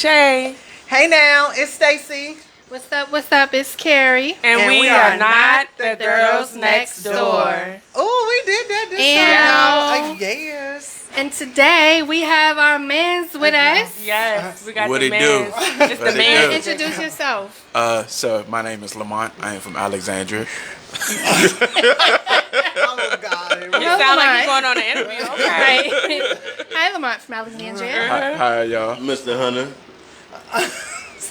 Shay. Hey now, it's Stacy. What's up? What's up? It's Carrie. And we are not the girls next door. Oh, we did that this time. Yes. And today we have our Menz with us. Yes, we got What the it Menz. do? It's What the it Menz. do? Introduce yourself. So my name is Lamont. I am from Alexandria. Oh God. You sound like you're going on an interview. Okay. Right. Hi, Lamont from Alexandria. Hi, y'all. Mr. Hunter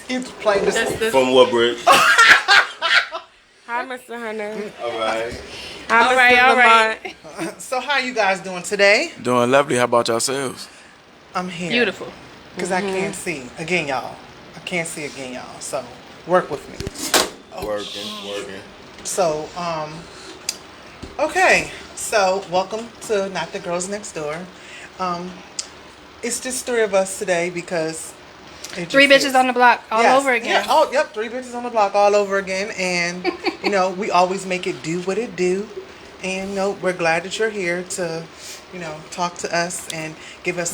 He's playing this. from Woodbridge. Hi, Mr. Hunter. All right. Hi, All Mr. right. Lamont. So how you guys doing today? Doing lovely. How about yourselves? I'm here. Beautiful. Because I can't see. Again, y'all. I can't see again, y'all. So work with me. Working. So, okay. So welcome to Not the Girls Next Door. It's just three of us today because Three bitches on the block all over again. Yeah. Oh, yep. Three bitches on the block all over again. And, we always make it do what it do. And, we're glad that you're here to, talk to us and give us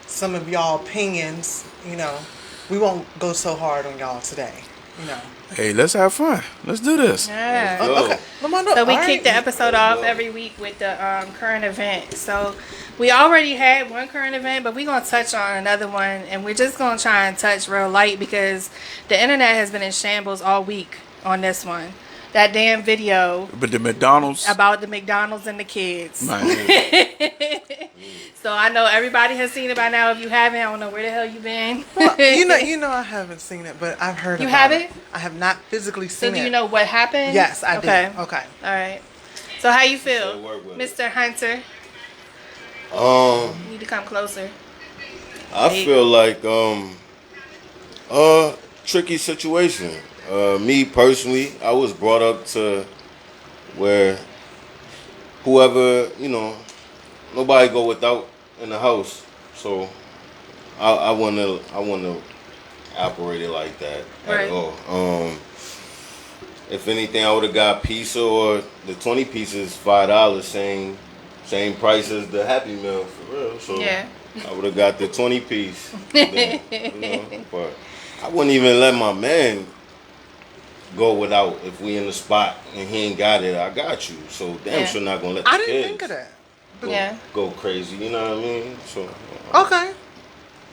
some of y'all opinions. We won't go so hard on y'all today, Hey, let's have fun. Let's do this. Yeah. Okay. So we kick the episode off every week with the current event. So we already had one current event, but we're going to touch on another one. And we're just going to try and touch real light because the internet has been in shambles all week on this one. That damn video But the McDonald's. about the McDonald's and the kids. Man, So I know everybody has seen it by now. If you haven't, I don't know where the hell you been. Well, I haven't seen it, but I've heard You about haven't? it. I have not physically So seen it. do you know what happened? Yes, I Okay. do. Okay. All right. So how you So feel, work with Mr. Hunter? You need to come closer. I feel like tricky situation. Me personally, I was brought up to where whoever, nobody go without in the house. So I wanna operate it like that Right. at all. If anything, I would have got pizza or the 20 pieces $5, same price as the Happy Meal for real. So Yeah. I would have got the 20 piece. Then, but I wouldn't even let my man go without if we in the spot and he ain't got it. I got you. So damn Yeah. sure not gonna let the I kids didn't think of that. Yeah. go crazy. You know what I mean? So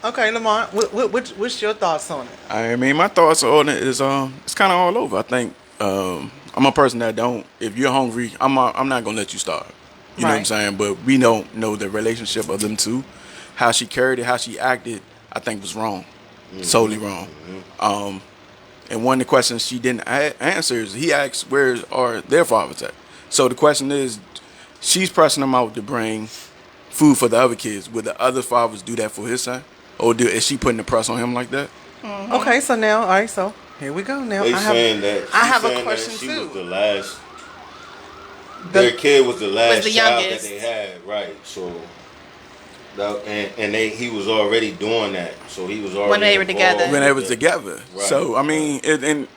Okay, Lamont, what's your thoughts on it? I mean, my thoughts on it is it's kind of all over. I think I'm a person that don't. If you're hungry, I'm not gonna let you starve. You know what I'm Right. saying? But we don't know the relationship of them two. How she carried it, how she acted, I think was wrong, solely wrong. And one of the questions she didn't answer is he asked where are their fathers at. So the question is, she's pressing them out to bring food for the other kids. Would the other fathers do that for his son, or is she putting the press on him like that? Okay, so now, all right, so here we go. Now they I have I have a question she too. was the last. Their kid was the last the child youngest. that they had, right? So, he was already doing that. So he was already When they were involved together. When they with was it. together. Right. So I mean, and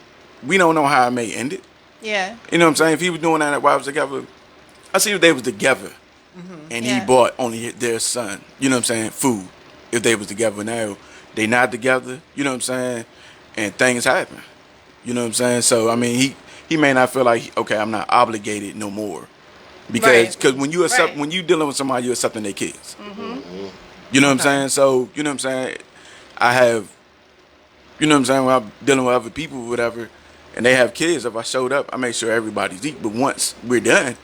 we don't know how it may end it. Yeah. You know what I'm saying? If he was doing that while I was together, I see if they was together, and Yeah. he bought only their son. You know what I'm saying? Food. If they was together now, they not together. You know what I'm saying? And things happen. You know what I'm saying? So I mean, he may not feel like okay, I'm not obligated no more, because Right. when you accept Right. when you dealing with somebody, you're accepting their kids. You know what I'm saying? So you know what I'm saying? I have. You know what I'm saying? When I'm dealing with other people, whatever, and they have kids, if I showed up, I make sure everybody's eat. But once we're done,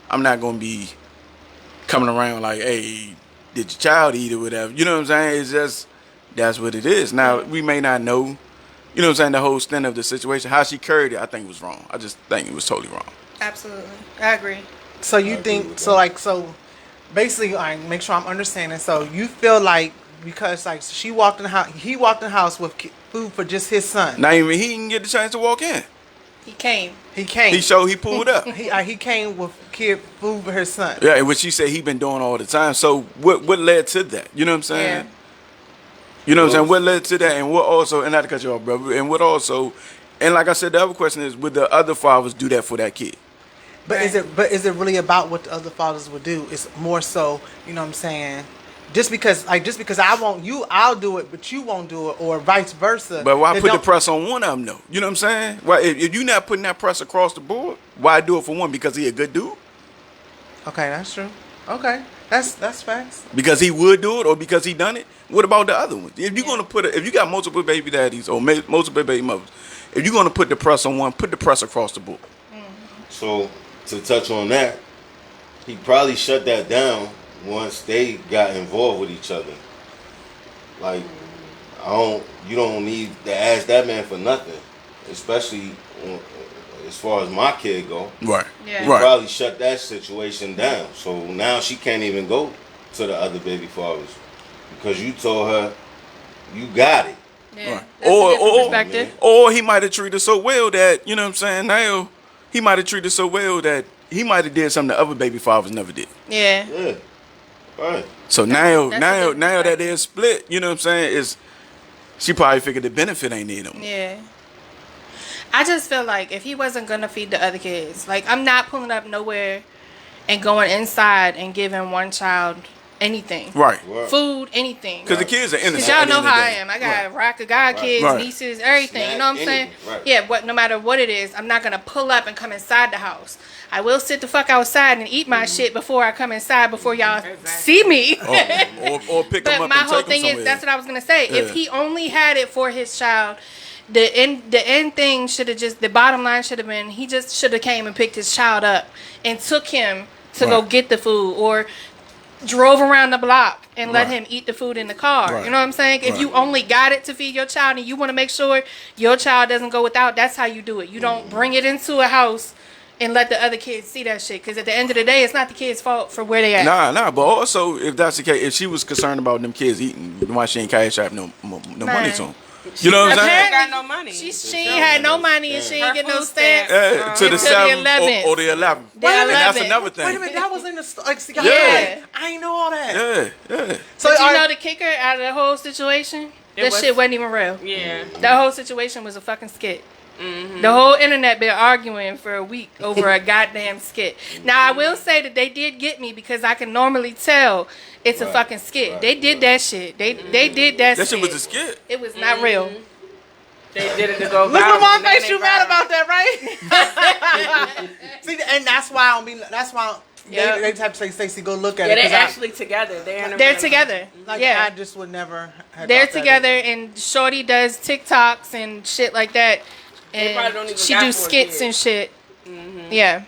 I'm not gonna be coming around like, hey, did your child eat or whatever? You know what I'm saying? It's just that's what it is. Now we may not know, you know what I'm saying, the whole extent of the situation. How she carried it, I think was wrong. I just think it was totally wrong. Absolutely. I agree. So you think so basically, I make sure I'm understanding. So you feel like because like she walked in the house, he walked in the house with food for just his son. Not even he didn't get the chance to walk in. He came. He came. He pulled up. He came with food for his son. Yeah, and what she said he been doing all the time. So what led to that? You know what I'm saying? Yeah. You know what I'm saying? What led to that, and what also, and not to cut you off, brother, and what also, and like I said, the other question is, would the other fathers do that for that kid? But is it really about what the other fathers would do? It's more so, you know what I'm saying, just because I want you, I'll do it, but you won't do it, or vice versa. But why Then put the don't- press on one of them though? You know what I'm saying? Why if you're not putting that press across the board, why do it for one? Because he a good dude? Okay, that's true. Okay, that's facts. Because he would do it, or because he done it? What about the other ones? If you're gonna if you got multiple baby daddies or multiple baby mothers, if you're gonna put the press on one, put the press across the board. So to touch on that, he probably shut that down once they got involved with each other. Like, you don't need to ask that man for nothing, especially as far as my kid go. Right. Yeah. He Right. probably shut that situation down. So now she can't even go to the other baby fathers because you told her you got it. Yeah. Right. That's a different perspective. Or he might have treated her so well that, you know what I'm saying, now he might have treated her so well that he might have did something the other baby fathers never did. Yeah. Yeah. Right. So That's a different now that perspective. they're split, you know what I'm saying, is she probably figured the benefit ain't in them. Yeah. I just feel like if he wasn't gonna feed the other kids, like I'm not pulling up nowhere and going inside and giving one child anything. Right. Right. Food, anything. Because the kids are innocent. Because y'all at the know end of how the I day. am. I got Right. a rack of God kids, Right. nieces, everything. You know what I'm Snack, saying? anything, right. Yeah, no matter what it is, I'm not gonna pull up and come inside the house. I will sit the fuck outside and eat my shit before I come inside before y'all see me. Or pick them But up my and whole take them thing is somewhere. that's what I was gonna say. Yeah. If he only had it for his child, the end thing should have just, the bottom line should have been, he just should have came and picked his child up and took him to go Right. get the food, or drove around the block and let Right. him eat the food in the car. Right. You know what I'm saying? If Right. you only got it to feed your child and you want to make sure your child doesn't go without, that's how you do it. You don't bring it into a house and let the other kids see that shit. Because at the end of the day, it's not the kids' fault for where they at. Nah, but also if that's the case, if she was concerned about them kids eating, why she ain't cash out no money to them? You know what I'm saying? Apparently, got no money. She ain't had no money and she ain't Her get no food stamps. stamps. To the Until the 7th 11th. or the 11th. The And that's 11th. another Wait a thing. minute, that was in the like, see, Yeah. I ain't know all that. Yeah. So But you are- know the kicker out of the whole situation? That was- shit wasn't even real. Yeah. That whole situation was a fucking skit. The whole internet been arguing for a week over a goddamn skit. Now I will say that they did get me because I can normally tell it's a Right, fucking skit. right, They did right. that shit. They did that That skit. shit was a skit. It was not real. They did it to go Look viral. at my and then face. they You mad viral. about that, right? See, and that's why I don't be. That's why Yeah. they just have to say, Stacey, go look at Yeah, it. they're 'cause actually together. They're in a They're relationship. together. like, Yeah. I just would never. Have They're thought that together, and Shorty does TikToks and shit like that. They probably don't And even she got do 4 skits kids. and shit. Yeah,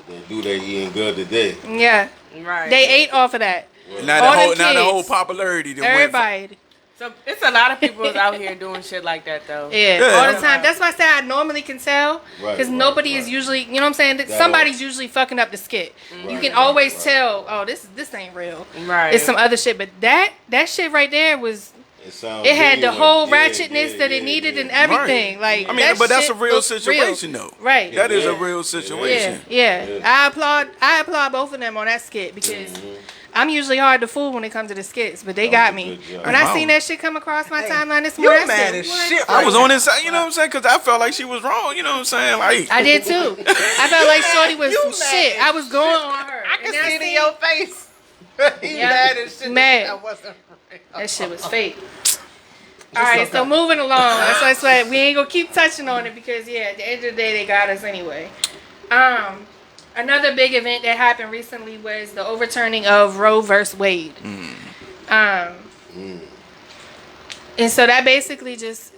They do they eating good today. yeah. Right. They ate off of that. Now All the them whole kids. popularity that went Everybody. So it's a lot of people out here doing shit like that though. Yeah, Yeah. all the time. That's why I say I normally can tell Right, because right, nobody is right. usually, you know what I'm saying? That Somebody's usually fucking up the skit. You Right, can right, always right. tell. Oh, this ain't real. Right. It's some other shit. But that shit right there was. It It had the genuine. whole Yeah, ratchetness yeah, that it yeah, needed yeah. and everything. Right. Like I mean, that but that's a shit real looked situation real. though. Right. That is a Yeah. real Yeah, situation. yeah. Yeah. I applaud both of them on that skit because I'm usually hard to fool when it comes to the skits, but they got was a me. good job. When I Wow. seen that shit come across my timeline this You morning, I mad said, as "What?" shit. I was right on now. inside, you know what I'm saying? Because I felt like she was wrong, you know what I'm saying? Like, I did too. I felt like Shorty was You some mad shit. as I was going on her. I can And then see it in seen- your face. You Yeah. mad as shit. Mad. That wasn't real. That shit was fake. All right, so moving along. That's why we ain't gonna keep touching on it because at the end of the day, they got us anyway. Another big event that happened recently was the overturning of Roe versus Wade. And so that basically just,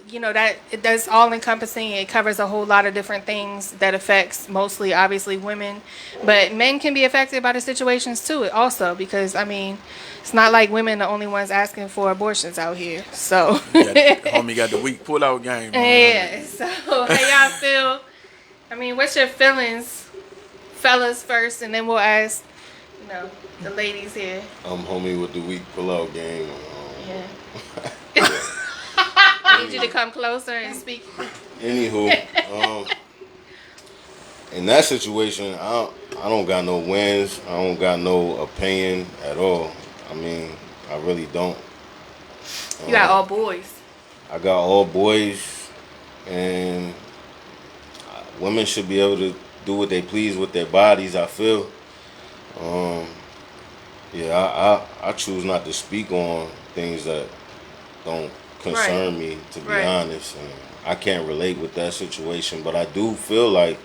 that's all encompassing. It covers a whole lot of different things that affects mostly, obviously, women. But men can be affected by the situations too, also, because, it's not like women are the only ones asking for abortions out here. So, homie got the weak pull-out game. Man. yeah. So, how y'all feel? What's your feelings, fellas, first, and then we'll ask, the ladies here. I'm homie with the weak pull-out game. Yeah. I need you to come closer and speak. Anywho, in that situation, I don't got no wins. I don't got no opinion at all. I really don't. You got all boys. I got all boys, and women should be able to do what they please with their bodies, I feel. Yeah, I choose not to speak on things that don't concern me, to be honest. And I can't relate with that situation, but I do feel like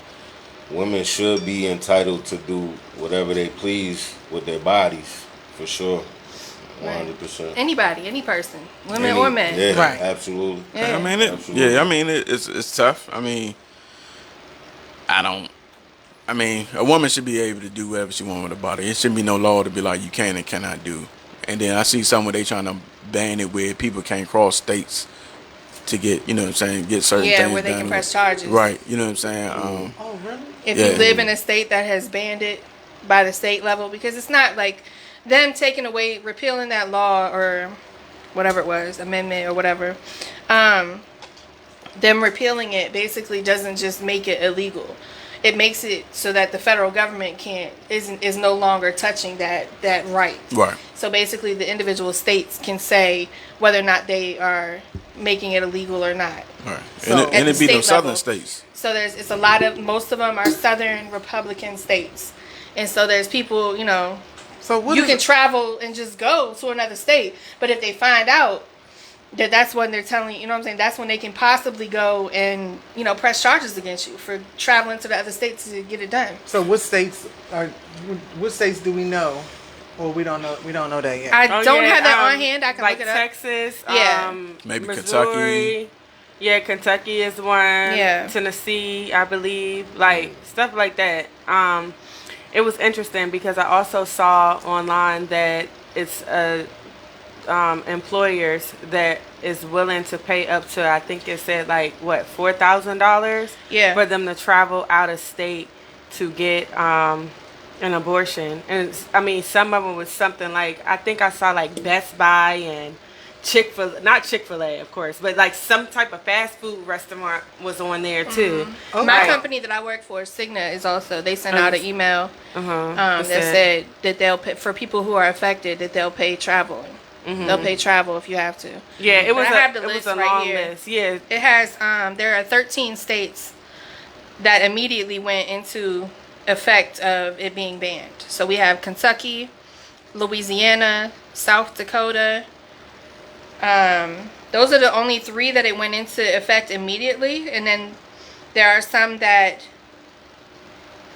women should be entitled to do whatever they please with their bodies, for sure. 100%. Anybody, any person, women or men. Yeah, Right. absolutely. Yeah. I mean, it's tough. I mean, a woman should be able to do whatever she wants with her body. It shouldn't be no law to be like you can and cannot do. And then I see some where they trying to ban it where people can't cross states to get, you know what I'm saying, get certain things where they done. can press charges. Right, you know what I'm saying? Oh, really? If you live in a state that has banned it by the state level, because it's not like them taking away, repealing that law or whatever it was, amendment or whatever, them repealing it basically doesn't just make it illegal. It makes it so that the federal government is no longer touching that right. Right. So basically, the individual states can say whether or not they are making it illegal or not. Right. So And it be state them southern level. states. So it's a lot of, most of them are southern Republican states, and so there's people, you know, So what you is can it- travel and just go to another state, but if they find out that's when they're telling you know what I'm saying, that's when they can possibly go and, you know, press charges against you for traveling to the other states to get it done. So what states do we know? Or we don't know that yet. I don't have that on hand. I can like look it up. Texas, Yeah. Maybe Missouri. Kentucky. Yeah, Kentucky is one. Yeah. Tennessee, I believe, like stuff like that. It was interesting because I also saw online that it's employers that is willing to pay up to, I think it said like what, $4,000 for them to travel out of state to get an abortion. And I mean, some of them was something like, I think I saw like Best Buy and not Chick-fil-A, of course, but like some type of fast food restaurant was on there too. Mm-hmm. Okay. My company that I work for, Cigna, is also, they sent out an email that said that they'll pay for people who are affected, that they'll pay travel. Mm-hmm. They'll pay travel if you have to. Yeah, it was a long list. Yeah, it has. There are 13 states that immediately went into effect of it being banned. So we have Kentucky, Louisiana, South Dakota. Those are the only 3 that it went into effect immediately, and then there are some that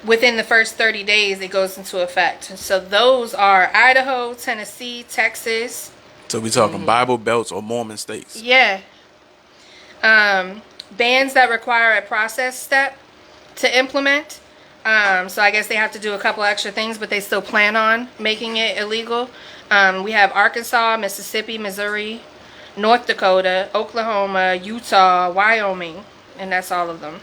within the first 30 days it goes into effect. So those are Idaho, Tennessee, Texas. So we talking Bible Belts or Mormon states? Yeah. Bans that require a process step to implement. So I guess they have to do a couple extra things, but they still plan on making it illegal. We have Arkansas, Mississippi, Missouri, North Dakota, Oklahoma, Utah, Wyoming, and that's all of them.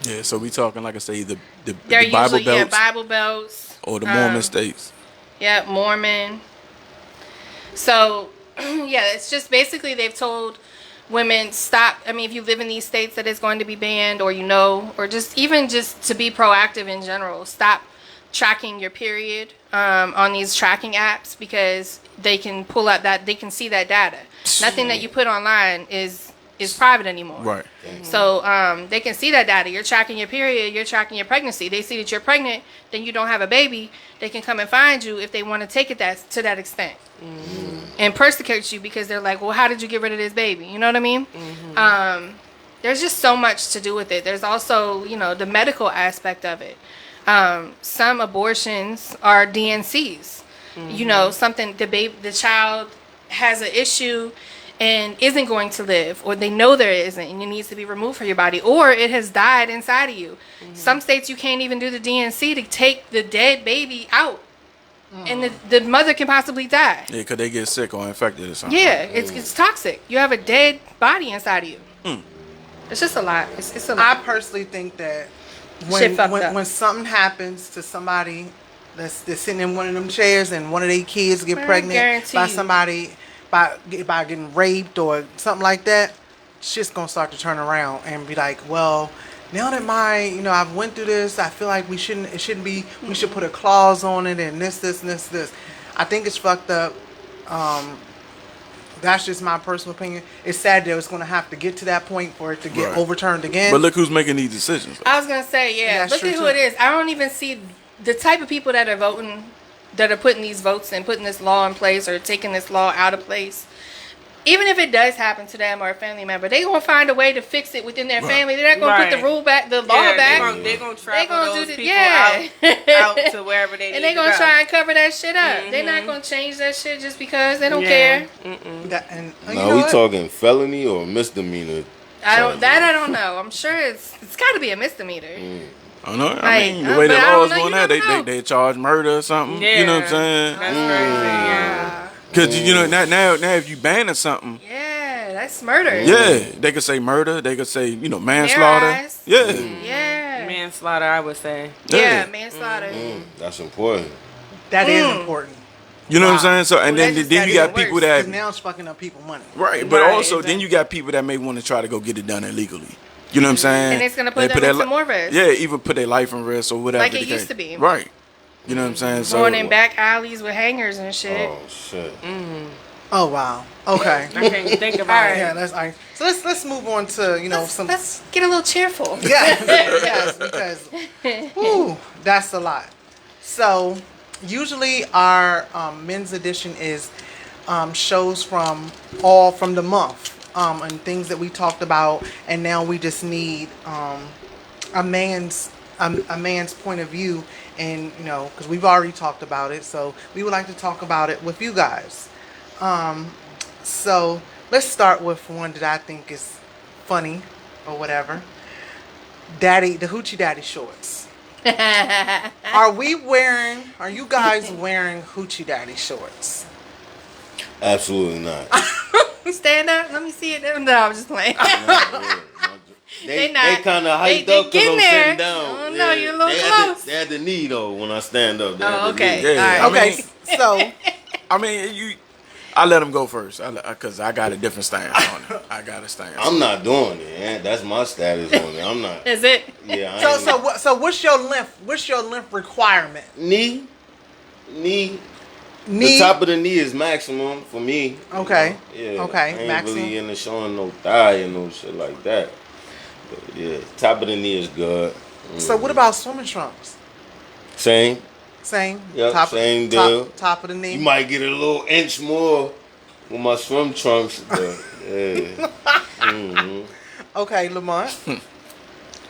Yeah, so we talking, like I say, the They're Bible usually Belts Bible belts or the Mormon states. Yeah, Mormon. So, yeah, it's just basically they've told women stop. I mean, if you live in these states that it's going to be banned, or you know, or just even just to be proactive in general, stop tracking your period on these tracking apps, because they can pull up that, they can see that data. Nothing that you put online is private anymore. Right. So they can see that data. You're tracking your period. You're tracking your pregnancy. They see that you're pregnant, then you don't have a baby. They can come and find you if they want to take it to that extent, and persecute you because they're like, well, how did you get rid of this baby? You know what I mean? There's just so much to do with it. There's also, you know, the medical aspect of it. Some abortions are DNCs. You know, something the child has an issue and isn't going to live, or they know there isn't, and it needs to be removed from your body, or it has died inside of you. Some states you can't even do the DNC to take the dead baby out, and the mother can possibly die. Yeah, because they get sick or infected or something. Yeah, it's toxic. You have a dead body inside of you. It's just a lot. It's a lot. I personally think that Shit fucked up. when something happens to somebody that's sitting in one of them chairs and one of their kids get I pregnant guarantee by you. somebody by getting raped or something like that, shit's gonna start to turn around and be like, well, now that I've went through this, I feel like we should put a clause on it and this. I think it's fucked up. That's just my personal opinion. It's sad that it's going to have to get to that point for it to get overturned again. But look who's making these decisions. I was gonna say, yeah. That's Look true, at who too. it is. I don't even see the type of people that are voting that are putting these votes and putting this law in place or taking this law out of place, even if it does happen to them or a family member, they gonna find a way to fix it within their family. They're not gonna put the rule back, the law back. They're gonna travel those people out to wherever they need to go. And they're gonna try and cover that shit up. They're not gonna change that shit just because they don't care. Now we talking felony or misdemeanor? I don't know. I'm sure it's got to be a misdemeanor. I don't know. I mean, the way the law's going now, they charge murder or something. Yeah. You know what I'm saying? That's crazy. Yeah. Because you know now if you banning something, that's murder. Yeah, they could say murder. They could say manslaughter. Yeah. Yeah. Manslaughter, I would say. Yeah, manslaughter. That's important. That is important. You know what I'm saying? So and then you got people that now it's fucking up people money. Right, but also then you got people that may want to try to go get it done illegally. You know what I'm saying? And it's gonna put them into more risk. Yeah, even put their life in risk or whatever. Like it used to be. Right. You know what I'm saying? So going in back alleys with hangers and shit. Oh shit. Oh wow. Okay. I can't even think about it. Yeah, that's all right. So let's move on to Let's get a little cheerful. Yeah. Yes, because that's a lot. So usually our men's edition is shows from the month and things that we talked about, and now we just need a man's point of view, and because we've already talked about it, so we would like to talk about it with you guys. So let's start with one that I think is funny or whatever. The Hoochie Daddy shorts. Are you guys wearing Hoochie Daddy shorts? Absolutely not. Stand up. Let me see it. No, I'm just playing. They kind of hyped up because I'm sitting down. Oh no, you're a little close. They had the knee though when I stand up. Oh, okay. Yeah. All right. Okay. So I mean, I let them go first because I got a different stance on it. I got a stance. I'm not doing it. Man. That's my status on it. I'm not. Is it? Yeah. So what's your length? What's your length requirement? Knee. The top of the knee is maximum for me. Okay. Yeah. Okay. I ain't Maximum. really into showing no thigh and no shit like that. But yeah, top of the knee is good. So what about swimming trunks? Same. Yep, same deal. Top of the knee. You might get a little inch more with my swim trunks, but yeah. Okay, Lamont.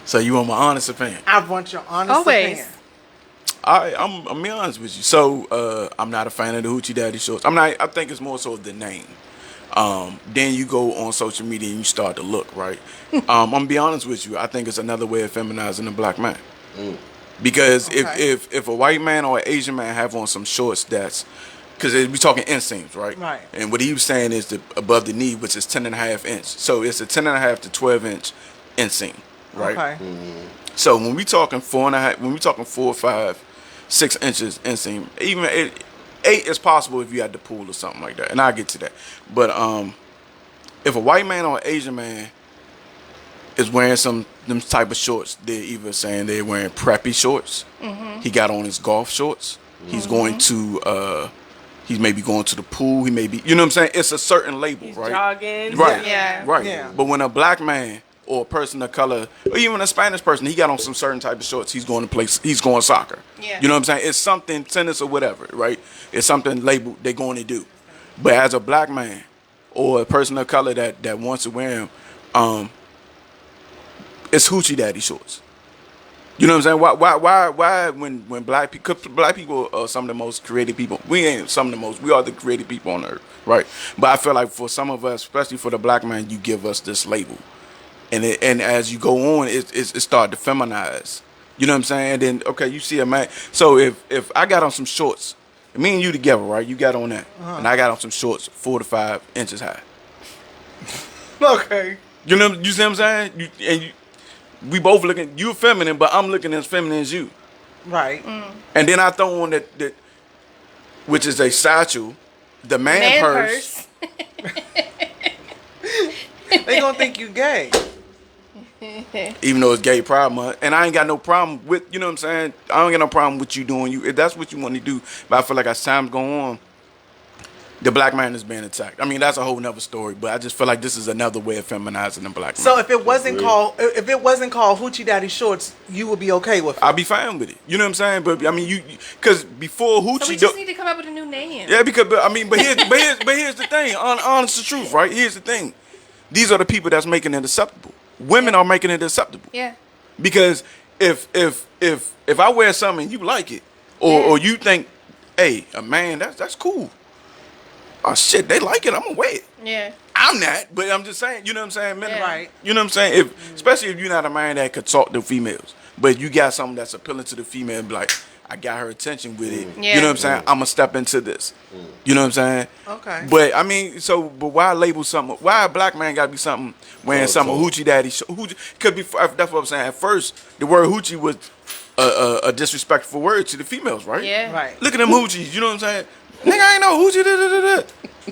So you want my honest opinion? I want your honest opinion. I'm be honest with you. So I'm not a fan of the Hoochie Daddy shorts. I think it's more so the name. Then you go on social media and you start to look, right? I'm gonna be honest with you. I think it's another way of feminizing a black man. Because if a white man or an Asian man have on some shorts because we talking inseams, right? Right. And what he was saying is above the knee, which is 10.5 inch. So it's a 10.5 to 12 inch inseam, right? Okay. So when we talking 4.5, when we talking 4, 5, 6 inches inseam, even 8 is possible if you had the pool or something like that, and I'll get to that. But if a white man or an Asian man is wearing them type of shorts, they're either saying they're wearing preppy shorts. He got on his golf shorts. He's going to he may be going to the pool. He may be, you know what I'm saying? It's a certain label, He's right? jogging. Right. Yeah. Right. Yeah. But when a black man or a person of color, or even a Spanish person, he got on some certain type of shorts, he's going soccer. Yeah. You know what I'm saying? It's something, tennis or whatever, right? It's something labeled they're going to do. But as a black man or a person of color that wants to wear them, it's Hoochie Daddy shorts. You know what I'm saying? Why when black people are some of the most creative people. We ain't some of the most. We are the creative people on earth, right? But I feel like for some of us, especially for the black man, you give us this label, and as you go on, it start to feminize. You know what I'm saying? And then okay, you see a man. So if I got on some shorts, me and you together, right? You got on that, and I got on some shorts 4 to 5 inches high. Okay. You know, you see what I'm saying? We both looking, you feminine, but I'm looking as feminine as you. Right. And then I throw on that which is a satchel, the man purse. They gonna think you gay. Even though it's Gay Pride Month. And I ain't got no problem with, you know what I'm saying? I don't got no problem with you doing you. If that's what you want to do. But I feel like as time go on, the black man is being attacked. I mean, that's a whole nother story, but I just feel like this is another way of feminizing the black man. So if it wasn't called Hoochie Daddy Shorts, you would be okay with it? I'd be fine with it. You know what I'm saying? But I mean, because before Hoochie, So we just need to come up with a new name. yeah, because but here's the thing. Honest to truth, right? Here's the thing. These are the people that's making it acceptable. Women are making it acceptable. Yeah. Because if I wear something and you like it, or you think, hey, a man, that's cool. Oh shit, they like it. I'm gonna wear it. Yeah. I'm not, but I'm just saying. You know what I'm saying? Men, Right. You know what I'm saying? Especially if you're not a man that could talk to females, but you got something that's appealing to the female, and be like, I got her attention with it. Yeah. You know what I'm saying? I'm gonna step into this. You know what I'm saying? Okay. But I mean, but why label something? Why a black man gotta be something wearing something Hoochie Daddy? Could be. That's what I'm saying. At first, the word Hoochie was a disrespectful word to the females, right? Yeah. Right. Look at them hoochies, you know what I'm saying? Nigga, I ain't no hoochie. Da.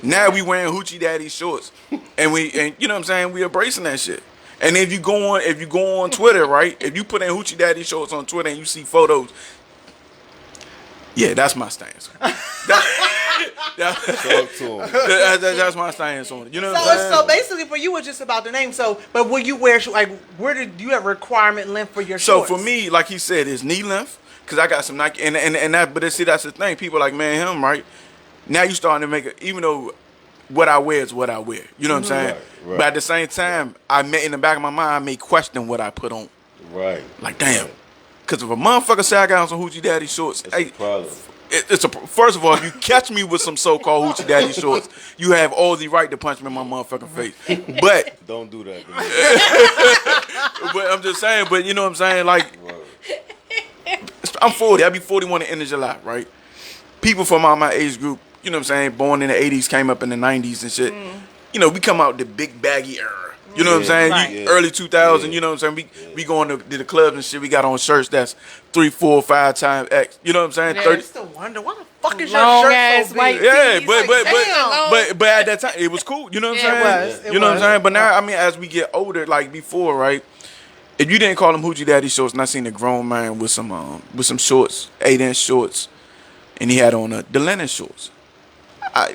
Now we wearing Hoochie Daddy shorts, and you know what I'm saying? We embracing that shit. And if you go on Twitter, right? If you put in Hoochie Daddy shorts on Twitter and you see photos, yeah, that's my stance. That's my stance on it. You know what I'm saying? So basically, for you, it's just about the name. So, but will you wear where did you have requirement length for your shorts? So for me, like he said, it's knee length. Cause I got some Nike, and that, but see, that's the thing. People are like, man, him, right? Now you starting to make it. Even though what I wear is what I wear, you know what I'm saying? Right. But at the same time, in the back of my mind, I may question what I put on. Right. Like, damn. Cause if a motherfucker say I got on some Hoochie Daddy shorts, That's a problem. First of all, if you catch me with some so-called Hoochie Daddy shorts, you have all the right to punch me in my motherfucking face. But Don't do that. but I'm just saying. But you know what I'm saying? Like, I'm 40. I'll be 41 at the end of July, right? People from my age group, you know what I'm saying, born in the 80s, came up in the 90s and shit. You know, we come out the big baggy era. You know what I'm saying? Right. Early 2000, you know what I'm saying? We going to the clubs and shit. We got on shirts that's 3, 4, 5 times X. You know what I'm saying? I 30. used to wonder why the fuck is Long your shirt ass so white big? Yeah, tees, but at that time it was cool. You know what I'm saying? it was. You know what I'm saying? But now, I mean, as we get older, like before, right? If you didn't call them Hoochie Daddy shorts, and I seen a grown man with some shorts, 8-inch shorts, and he had on the linen shorts.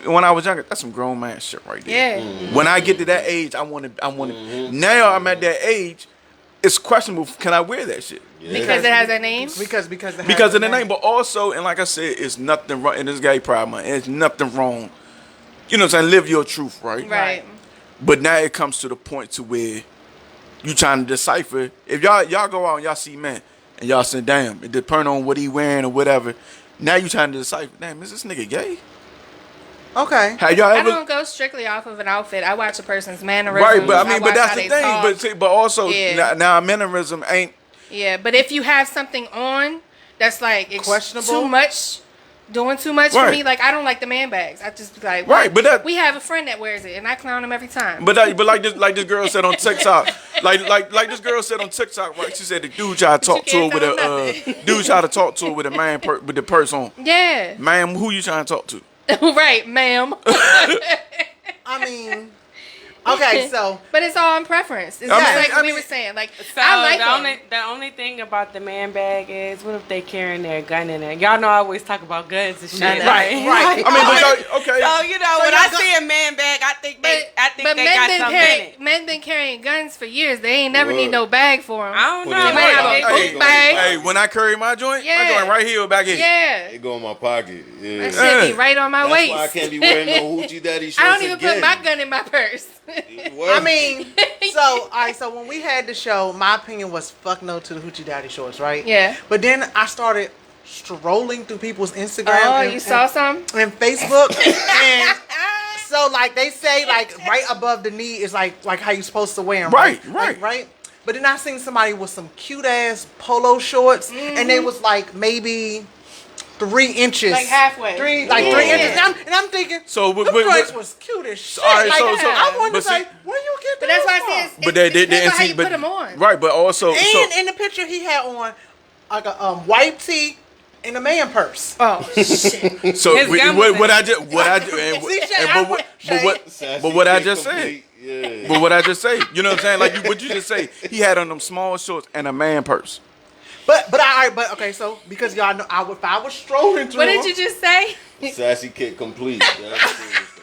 When I was younger, that's some grown man shit right there. Yeah. When I get to that age, I want to. Now I'm at that age. It's questionable. Can I wear that shit? Yeah. Because it has a name. Because Because of the name, but also, and like I said, it's nothing wrong. And this gay pride month, it's nothing wrong. You know what I'm saying? Live your truth, right? Right. But now it comes to the point to where you trying to decipher. If y'all go out and y'all see men and y'all say, damn, it depends on what he wearing or whatever. Now you trying to decipher, damn, is this nigga gay? Okay. Have y'all I ever? don't go strictly off of an outfit. I watch a person's mannerisms. Right, but I mean, but watch that's how the they thing. talk. But see, but also Yeah. now mannerism ain't. Yeah, but if you have something on that's like Questionable? too much, doing too much for Right. me, like I don't like the man bags. I just be like, Right, but that- we have a friend that wears it, and I clown him every time. But like this girl said on TikTok, like this girl said on TikTok, right? She said the dude tried to talk to her can't with tell him a dude tried to talk to her with a man with the purse on. Yeah, Ma'am, who you trying to talk to? right, ma'am. I mean, okay, so But it's all in preference. It's I just mean- like I we mean- were saying. Like So I like them. the only thing about the man bag is, what if they carrying their gun in it? Y'all know I always talk about guns and shit, I know. right? Right. I mean, but y'all, okay. So you know, So when y'all I got- see a man bag, I think they But they men got been something in carrying it. men been carrying guns for years. They ain't never Word. need no bag for them. I don't Put know. it in might my have a pocket. book Hey, bag. Hey, when I carry my joint, my Yeah. joint right here or back here. Yeah, It go in my pocket. Yeah. that shit be right on my That's waist. why I can't be wearing no Hoochie Daddy shorts I don't even again. put my gun in my purse. I mean, so all right. So when we had the show, my opinion was fuck no to the Hoochie Daddy shorts, right? Yeah. But then I started strolling through people's Instagram. Oh, and, you saw some? and Facebook, and so like they say, like right above the knee is like how you supposed to wear them, Right, Like, right. But then I seen somebody with some cute ass polo shorts, and they was like maybe 3 inches, Like halfway. 3 Yeah. inches. And I'm thinking, So, them but- joints was cute as shit. All right, like, so- I wonder, but see- like, where you get But those that's why I from? say it's, But they depends on how see, you put them on. Right, but also And in the picture, he had on like a white tee and a man purse. Oh shit! so His gun was what in I just and See, Shay, and I but want- what Sassy but what I kid just complete. said. Yeah. But what I just say, you know what I'm saying? Like what you just say, he had on them small shorts and a man purse. But okay, so because y'all know, if I was strolling through, What did you just say? Sassy kid complete. That's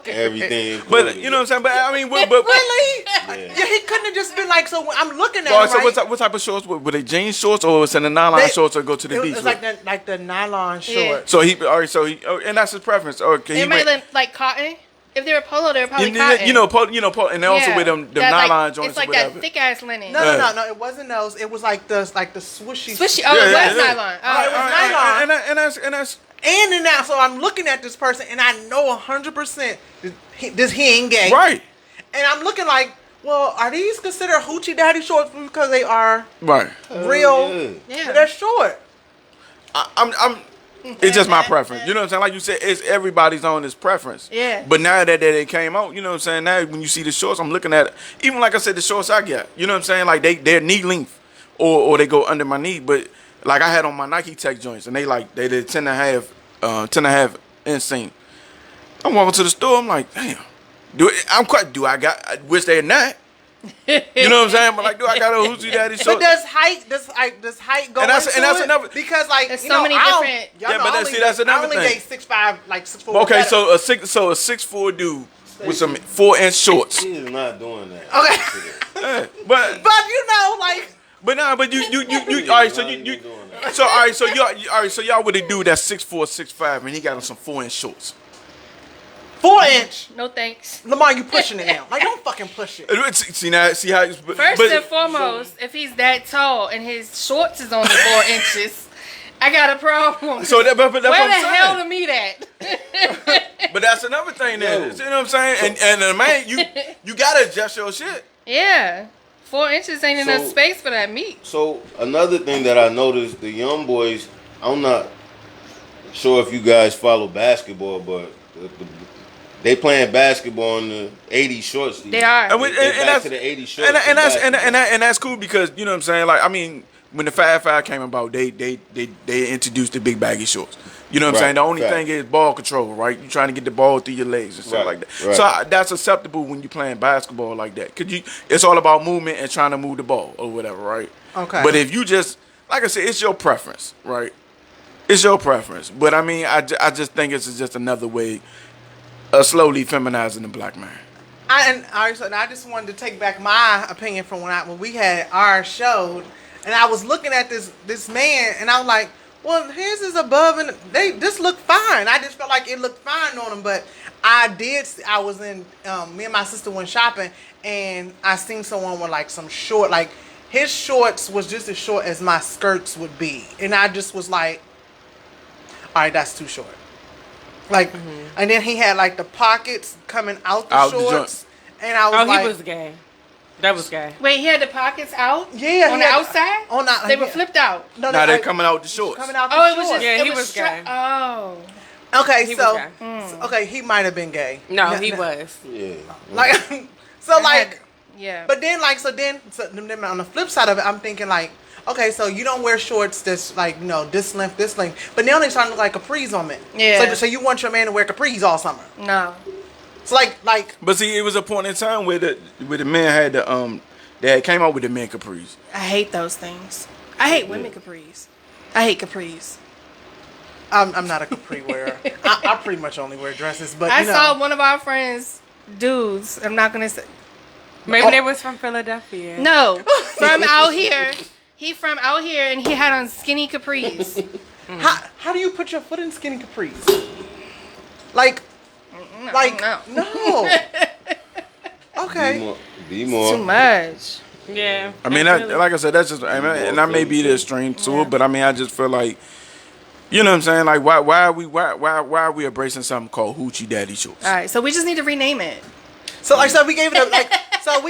Everything. But you know what I'm saying. But I mean, but Really? Yeah. Yeah, he couldn't have just been like. So when I'm looking at Well, it, so right? what type of shorts? Were they jean shorts or was it the nylon shorts or go to the beach? It was like the nylon shorts. So he, all right. So he, and that's his preference. Okay, It might look like cotton. If they were polo, they were probably cotton. you know, and they also with them nylon joints. It's like or whatever. that thick ass linen. No, it wasn't those. It was like the swishy. Swishy. Oh, it was nylon. Oh, it was nylon. And that's. And then now, so I'm looking at this person, and I know 100% he ain't gay. Right. And I'm looking like, well, are these considered hoochie daddy shorts because they are Right. real? Yeah. They're short. It's just my preference. You know what I'm saying? Like you said, it's everybody's own his preference. Yeah. But now that they came out, you know what I'm saying? Now when you see the shorts, I'm looking at it. Even like I said, the shorts I got, you know what I'm saying? Like they're knee length or they go under my knee. But like I had on my Nike Tech joints and they did 10 and a half inseam. I'm walking to the store, I'm like, damn. Do I wish they're not. You know what I'm saying? But like, do I got a hoochie daddy shorts? But does height go And that's into another- because like There's you so know, many I don't- different- y'all Yeah, know but I that's another I only thing. date 6'5", like 6'4". Okay, so a 6'4" dude with some 4-inch shorts. He is not doing that. Okay. Yeah, but But you know, like but you all right, so you so all right, so y'all with a dude that's 6'4", 6'5", and he got on some 4-inch shorts. 4-inch. No thanks. Lamar, you pushing it now. Like, don't fucking push it. See how it's, First and foremost, if he's that tall and his shorts is only 4 inches, I got a problem. So that's Where what the I'm hell saying. to meet at? But that's another thing there. You know what I'm saying? And man, you gotta adjust your shit. Yeah. 4 inches ain't enough So- space for that meat. So another thing that I noticed, the young boys, I'm not sure if you guys follow basketball, but they playing basketball in the 80 shorts. They are. And, They back to the 80 shorts. and that's cool because you know what I'm saying. Like I mean, when the 5'5" came about, they introduced the big baggy shorts. You know what I'm saying? The only thing is ball control, right? You trying to get the ball through your legs and stuff like that. Right. So that's acceptable when you're playing basketball like that. It's all about movement and trying to move the ball or whatever, right? Okay. But if you just, like I said, it's your preference, right? It's your preference. But I mean, I just think it's just another way of slowly feminizing the black man. I just wanted to take back my opinion from when we had our show, and I was looking at this man, and I was like, well, his is above, and they just look fine. I just felt like it looked fine on him, but I was in, me and my sister went shopping, and I seen someone with like some short, like his shorts was just as short as my skirts would be, and I just was like, all right, that's too short. Like, and then he had like the pockets coming out the shorts, and I was like, he was gay. That was gay. Wait, he had the pockets out? Yeah, On he the had- outside? on the- They were yeah. flipped out. no, Now they're I- coming out the shorts. coming out the Oh, it was shorts. just. Yeah, it he was was stra- gay. Oh. Okay, He so was gay. okay, he might have been gay. No, Yeah, he no. was. Yeah. Like, so like, Yeah. but then like, so then on the flip side of it, I'm thinking like, okay, so you don't wear shorts that's like, you know, this length, but now they're starting to look like capris on men. Yeah. So you want your man to wear capris all summer? No. It's like, But see, it was a point in time where the men had they came out with the men capris. I hate those things. I hate women capris. I hate capris. I'm not a capri wearer. I pretty much only wear dresses, but I you know. saw one of our friends, dudes. I'm not gonna say. Maybe they was from Philadelphia. No, from out here. He from out here, and he had on skinny capris. How do you put your foot in skinny capris? Like, no. Okay. Be more. Too much. Yeah. I mean, like I said, that's just, and I may be the extreme to it, but I mean, I just feel like, you know what I'm saying? Like, why are we embracing something called hoochie daddy shorts? All right, so we just need to rename it. So we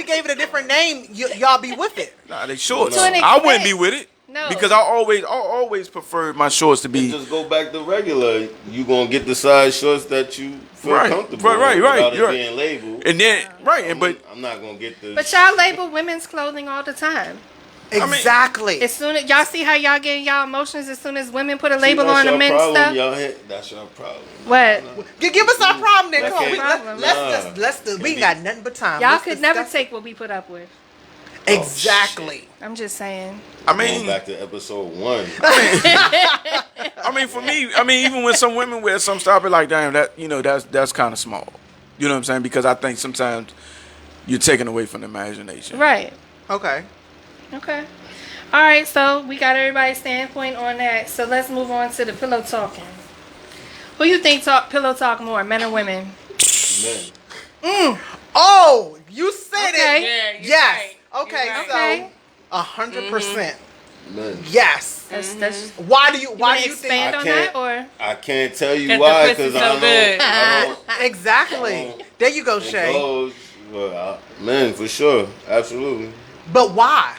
gave it a different name. Y'all be with it. Nah, they shorts. To an I wouldn't extent. be with it. No. Because I always prefer my shorts to be. Just go back to regular. You gonna get the size shorts that you feel comfortable right, in without it right. being labeled. And then but I'm not gonna get the. But y'all label women's clothing all the time. Exactly. As soon as y'all see how y'all get y'all emotions, as soon as women put a See, label that's on the your men's problem, stuff. Y'all that's your problem. What? Give us our problem then. Come on. Okay. We ain't got nothing but time. Y'all Let's could never discuss take what we put up with. it. Exactly. I'm just saying. I Going mean, back to episode 1. I mean, for me, even when some women wear some stuff, I be like, damn, that that's kind of small. You know what I'm saying? Because I think sometimes you're taking away from the imagination. Right. Okay. Okay. All right, so we got everybody's standpoint on that. So let's move on to the pillow talking. Who you think pillow talk more, men or women? Men. Oh, you said Okay. it. Yeah, you're Yes. right. Okay. You're right. Okay. So 100%. Men. Yes. That's Why do you expand think on I that can't- or? I can't tell you The why pussy's because so good. I don't. exactly? There you go, It Shay. goes, but men for sure, absolutely. But why?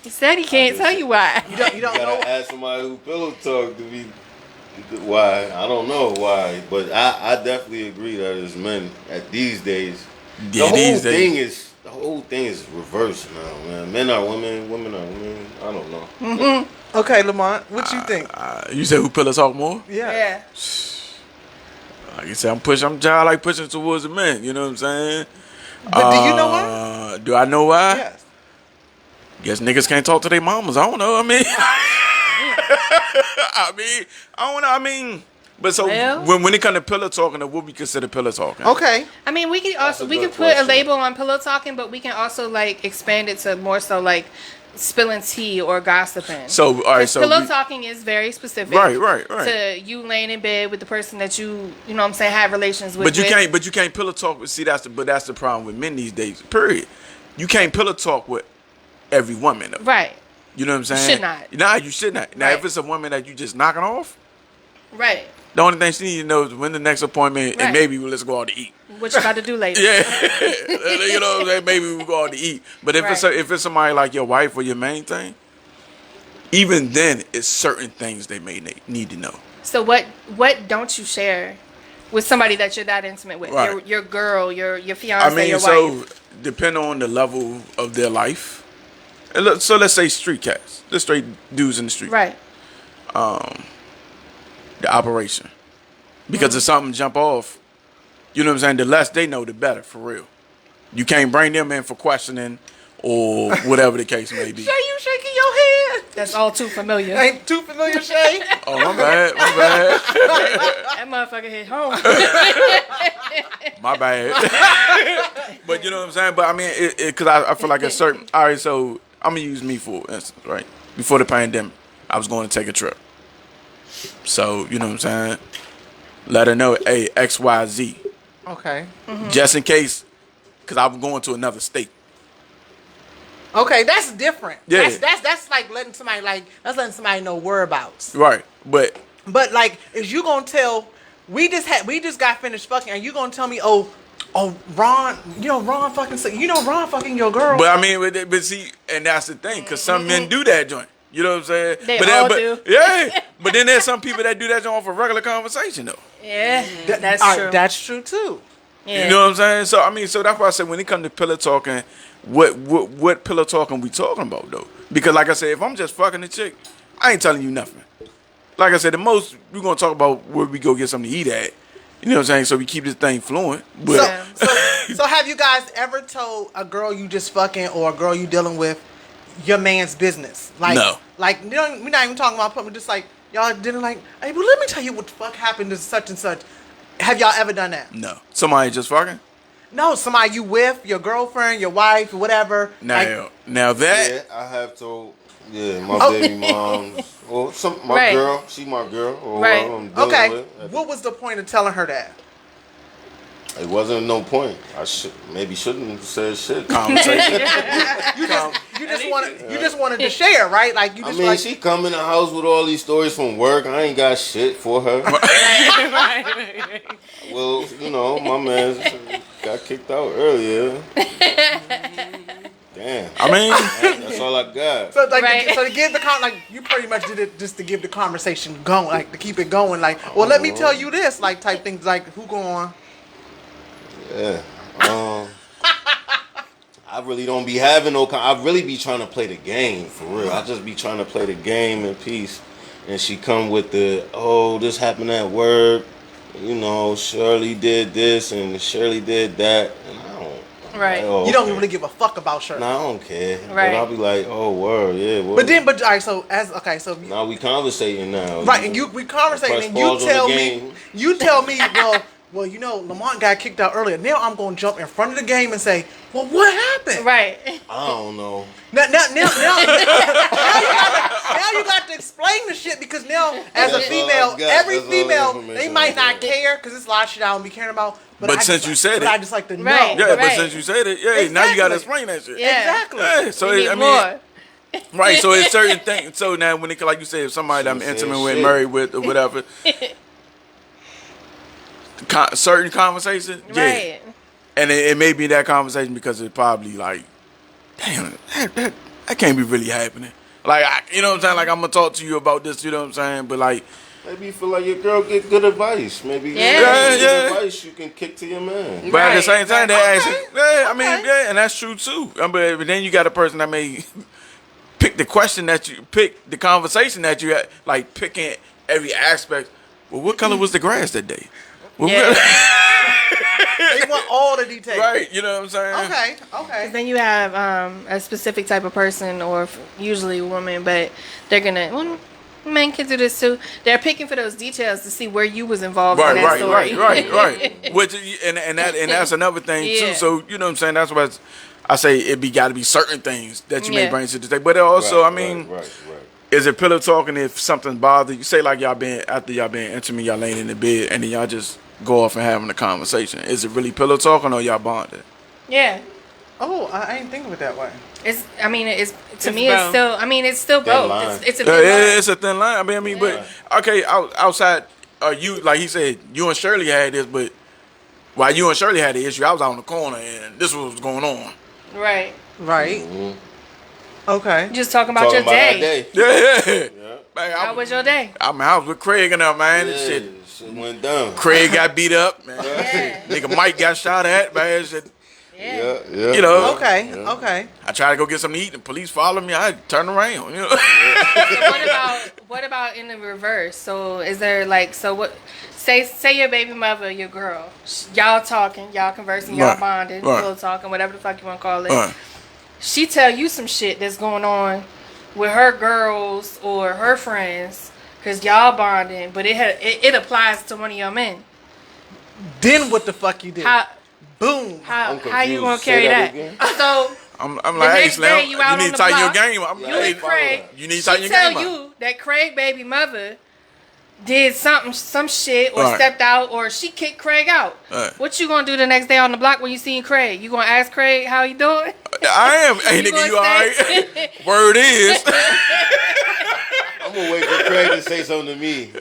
He said he can't tell you why. You don't You know. gotta ask somebody who pillow talk to be why. I don't know why, but I definitely agree that it's men at these days. Yeah, The whole thing is reversed now, man. Men are women, women are women. I don't know. Okay, Lamont, what you think? You said who pillow talk more? Yeah. Like I said, I like pushing towards the men. You know what I'm saying? But do you know why? Do I know why? Yes. Guess niggas can't talk to their mamas. I don't know. I mean, but so Well- when it comes to pillow talking, what we consider pillow talking? Okay. I mean, we can That's also a we good can put a question. label on pillow talking, but we can also like expand it to more so like spilling tea or gossiping. So all right, 'Cause so pillow we- talking is very specific. Right. To you laying in bed with the person that you know what I'm saying, have relations with. But you can't pillow talk. See, that's the problem with men these days. Period. You can't pillow talk with every woman. Though. Right. You know what I'm saying? should not. Nah, you should not. Now, Right. if it's a woman that you just knocking off, Right. the only thing she needs to know is when the next appointment, Right. and maybe let's go out to eat. What you about to do later? Yeah, you know what I'm saying? Maybe we go out to eat. But if it's somebody like your wife or your main thing, even then, it's certain things they may need to know. So what don't you share with somebody that you're that intimate with? Right. Your girl, your fiance, your so wife. depending on the level of their life. And so let's say street cats, the straight dudes in the street. Right. The operation. Because if something jump off, you know what I'm saying, the less they know, the better, for real. You can't bring them in for questioning or whatever the case may be. Shay, you shaking your head? That's all too familiar. Ain't too familiar, Shay? Oh, my bad. That motherfucker hit home. My bad. But you know what I'm saying? But I mean, because I feel like a certain. All right, so I'm going to use me for instance, right? Before the pandemic, I was going to take a trip. So, you know what I'm saying? Let her know, hey, XYZ. Okay. Just in case, because I'm going to another state. Okay, that's different. Yeah. That's like letting somebody know whereabouts. Right. But like, is you gonna tell? We just got finished fucking, and you gonna tell me, oh, Ron, Ron fucking your girl. I mean, but see, and that's the thing, because some men do that joint. You know what I'm saying? They but all but, do. Yeah. But then there's some people that do that joint for regular conversation, though. Yeah, that's All right, true. That's true too. Yeah. You know what I'm saying? So I mean, so that's why I said when it comes to pillow talking, what pillow talking we talking about though? Because like I said, if I'm just fucking the chick, I ain't telling you nothing. Like I said, the most we're gonna talk about where we go get something to eat at. You know what I'm saying? So we keep this thing fluent. But So have you guys ever told a girl you just fucking or a girl you dealing with your man's business? Like, No. Like, we're not even talking about we're just like, y'all didn't like, hey, well, let me tell you what the fuck happened to such and such. Have y'all ever done that? no, somebody just fucking. No, somebody you with, your girlfriend, your wife, or whatever. Now that. Yeah, I have told. Yeah, my baby mom. Well, my Right. girl. She my girl. Or Right. whoever I'm dealing Okay, with. what was the point of telling her that? It wasn't no point. I shouldn't have said shit. Conversation. You just wanted to share, right? Like you I just mean, like she come in the house with all these stories from work. I ain't got shit for her. Well, my man got kicked out earlier. Damn. I mean, That's all I got. so like Right. so to give the you pretty much did it just to give the conversation going, like to keep it going, like, well, let me tell you this, like type things, like who going? Yeah. I really don't be having I really be trying to play the game, for real. I just be trying to play the game in peace. And she come with this happened at work. Shirley did this and Shirley did that. And Right. Like, oh, You don't okay. really give a fuck about Shirley. Nah, I don't care. Right. But I'll be like, oh, word, yeah. Word. But all right, so Now we conversating now. right, and we conversating, and you tell me, well, you know, Lamont got kicked out earlier. Now I'm gonna jump in front of the game and say, well, what happened? Right. I don't know. Now you got to explain the shit, because now as a female, every female, they might not care because it's a lot of shit I don't be caring about. But since you said it, I just like to know. Right. yeah. But Right. since you said it, yeah. Now you gotta explain that shit. Yeah. Exactly. Yeah, so We need I mean, more. right. So it's certain things. So now when it, like you said, if somebody that I'm intimate with, married with, or whatever, certain conversation, yeah. Right. And it may be that conversation because it's probably like, damn, that can't be really happening. Like, you know what I'm saying? Like, I'm gonna talk to you about this. You know what I'm saying? But like, Maybe you feel like your girl get good advice. Maybe Yeah. good advice you can kick to your man. but at the Right. same time, they actually, yeah, I mean, Okay. yeah, and that's true too. But then you got a person that may pick the question that you pick, the conversation that you had, like picking every aspect. Well, what color was the grass that day? Well, Yeah. They want all the details. right, you know what I'm saying? Okay. Then you have a specific type of person, or usually a woman, but they're gonna. Well, men can do this too. They're picking for those details to see where you was involved in that story. Right. Which and that's another thing too. Yeah. So you know what I'm saying. That's why I say it got to be certain things that you may Yeah. bring to the table. But also, I mean, right. is it pillow talking if something bothers you? Say like after y'all been intimate, y'all laying in the bed, and then y'all just go off and having a conversation. Is it really pillow talking or y'all bonded? Yeah. Oh, I ain't think of it that way. It's. I mean, it's to It's me. both. It's still. I mean, it's still Thin both. line. It's a Yeah, thin line. it's a thin line. I mean, but okay, outside, you like he said, you and Shirley had this, but while you and Shirley had the issue, I was out in the corner and this was going on. Right. Right. Okay. Just talking about Talking your about day. that day. Yeah. Yeah. Man, How was your day? I was with Craig and them, man. Yeah, Shit. shit went down. Craig got beat up, man. Yeah. Nigga Mike got shot at, man. Shit. Yeah. Yeah. You know. Okay. I tried to go get something to eat, and police followed me. I turned around. You know. So what about in the reverse? So is there like what? Say your baby mother, your girl, y'all talking, y'all conversing, y'all Right. bonding, Right. pillow talking, whatever the fuck you want to call it. Right. She tell you some shit that's going on with her girls or her friends because y'all bonding, but it applies to one of your men. Then what the fuck you did? How Boom. I'm how you confused. gonna Say carry that that? again. So I'm the like, hey, next Slim, day you out need on to the tighten your block, game up. you Hey, and Craig. You need to She tighten your tell game up. you that Craig baby mother did some shit or Right. stepped out or she kicked Craig out. Right. What you gonna do the next day on the block when you see Craig? You gonna ask Craig how he doing? I am. Hey, You nigga, gonna you all say- right? Word is. I'm gonna wait for Craig to say something to me.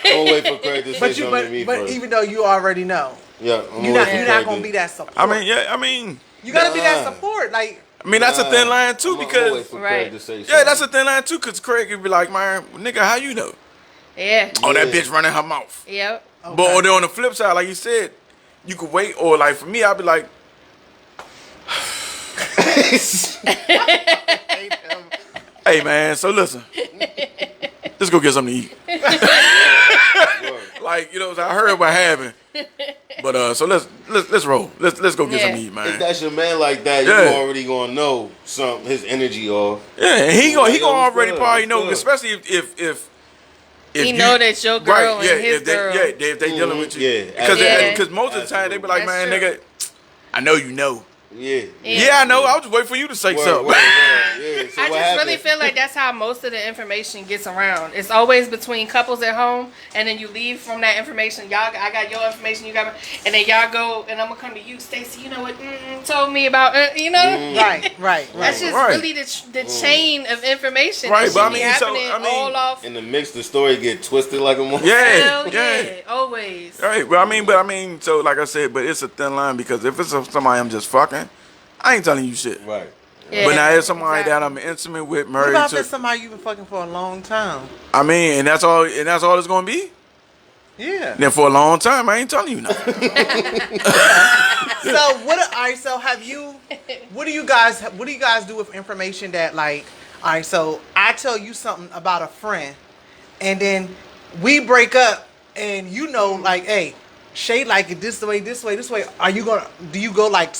I'm gonna wait for Craig to say But something to me but first. even though you already know, Yeah, you're not gonna be that support. I mean, You gotta be that Nah. support. Like, that's a thin line too I'm gonna because wait for Right. Craig to say something. yeah, that's a thin line too because Craig could be like, man, nigga, how you know? Yeah. Oh, that Yeah. bitch running her mouth. Yep. But on the flip side, like you said, you could wait, or like for me, I'd be like, hey man, so listen, let's go get something to eat. Like, you know, I heard what happened, but so let's roll. Let's go get something to eat, If man. that's your man like that, Yeah. you already gonna know something. His energy off. Yeah, and he gonna Yo, already what's probably good? know, What's especially if He know that your girl and his if they, girl. if they dealing with you, Yeah, because absolutely. most of the time they be like, That's man, true. nigga, I know you know. Yeah. Yeah, I know. I was just waiting for you to say something. Word. Yeah. So I what just really happened? feel like that's how most of the information gets around. It's always between couples at home, and then you leave from that information. I got your information, you got my, and then y'all go, and I'm gonna come to you, Stacey. You know what? Told me about, you know. right. That's just Right. really the chain of information. Right, that but I should be mean, so, happening I mean- all off. In the mix, the story get twisted like a motherfucker. Yeah, Hell yeah, always. All right, but I mean, so like I said, but it's a thin line because if it's somebody I'm just fucking, I ain't telling you shit. Right. Yeah, But now it's somebody exactly. that I'm intimate with, What married about to. that somebody you've been fucking for a long time? I mean, and that's all it's gonna be. Yeah. Then for a long time, I ain't telling you nothing. So all right, so have you? What do you guys do with information that like? All right, so I tell you something about a friend, and then we break up, and you know, like, hey, Shay like it this way. Are you gonna? Do you go like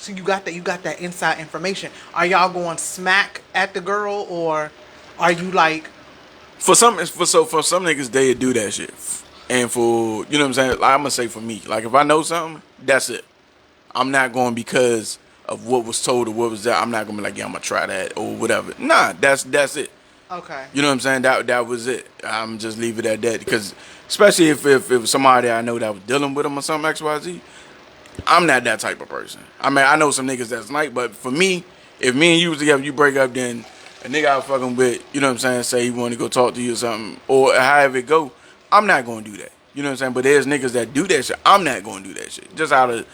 so you got that inside information. Are y'all going smack at the girl, or are you like? For some niggas, they do that shit. And for, you know what I'm saying? Like, I'm going to say for me. Like, if I know something, that's it. I'm not going because of what was told or what was that. I'm not going to be like, yeah, I'm going to try that or whatever. Nah, that's it. Okay. You know what I'm saying? That was it. I'm just leave it at that. Because especially if it was somebody I know that was dealing with them or something, XYZ, I'm not that type of person. I mean, I know some niggas that's like, but for me, if me and you was together, you break up, then a nigga I was fucking with, you know what I'm saying, say he want to go talk to you or something, or however it go, I'm not going to do that. You know what I'm saying? But there's niggas that do that shit. I'm not going to do that shit. Just out of,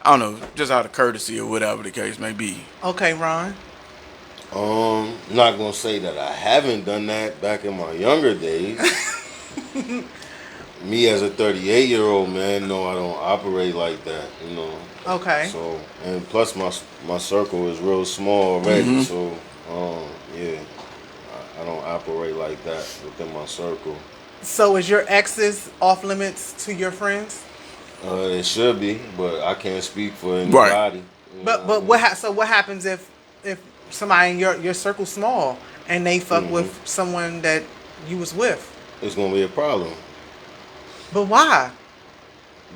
I don't know, just out of courtesy or whatever the case may be. Okay, Ron. I'm not gonna say that I haven't done that back in my younger days. Me as a 38-year-old man, no, I don't operate like that, you know. Okay. So, and plus my circle is real small already, so yeah, I don't operate like that within my circle. So is your exes off limits to your friends? It should be, but I can't speak for anybody. Right. But what happens if somebody in your circle's small and they fuck with someone that you was with? It's gonna be a problem. But why?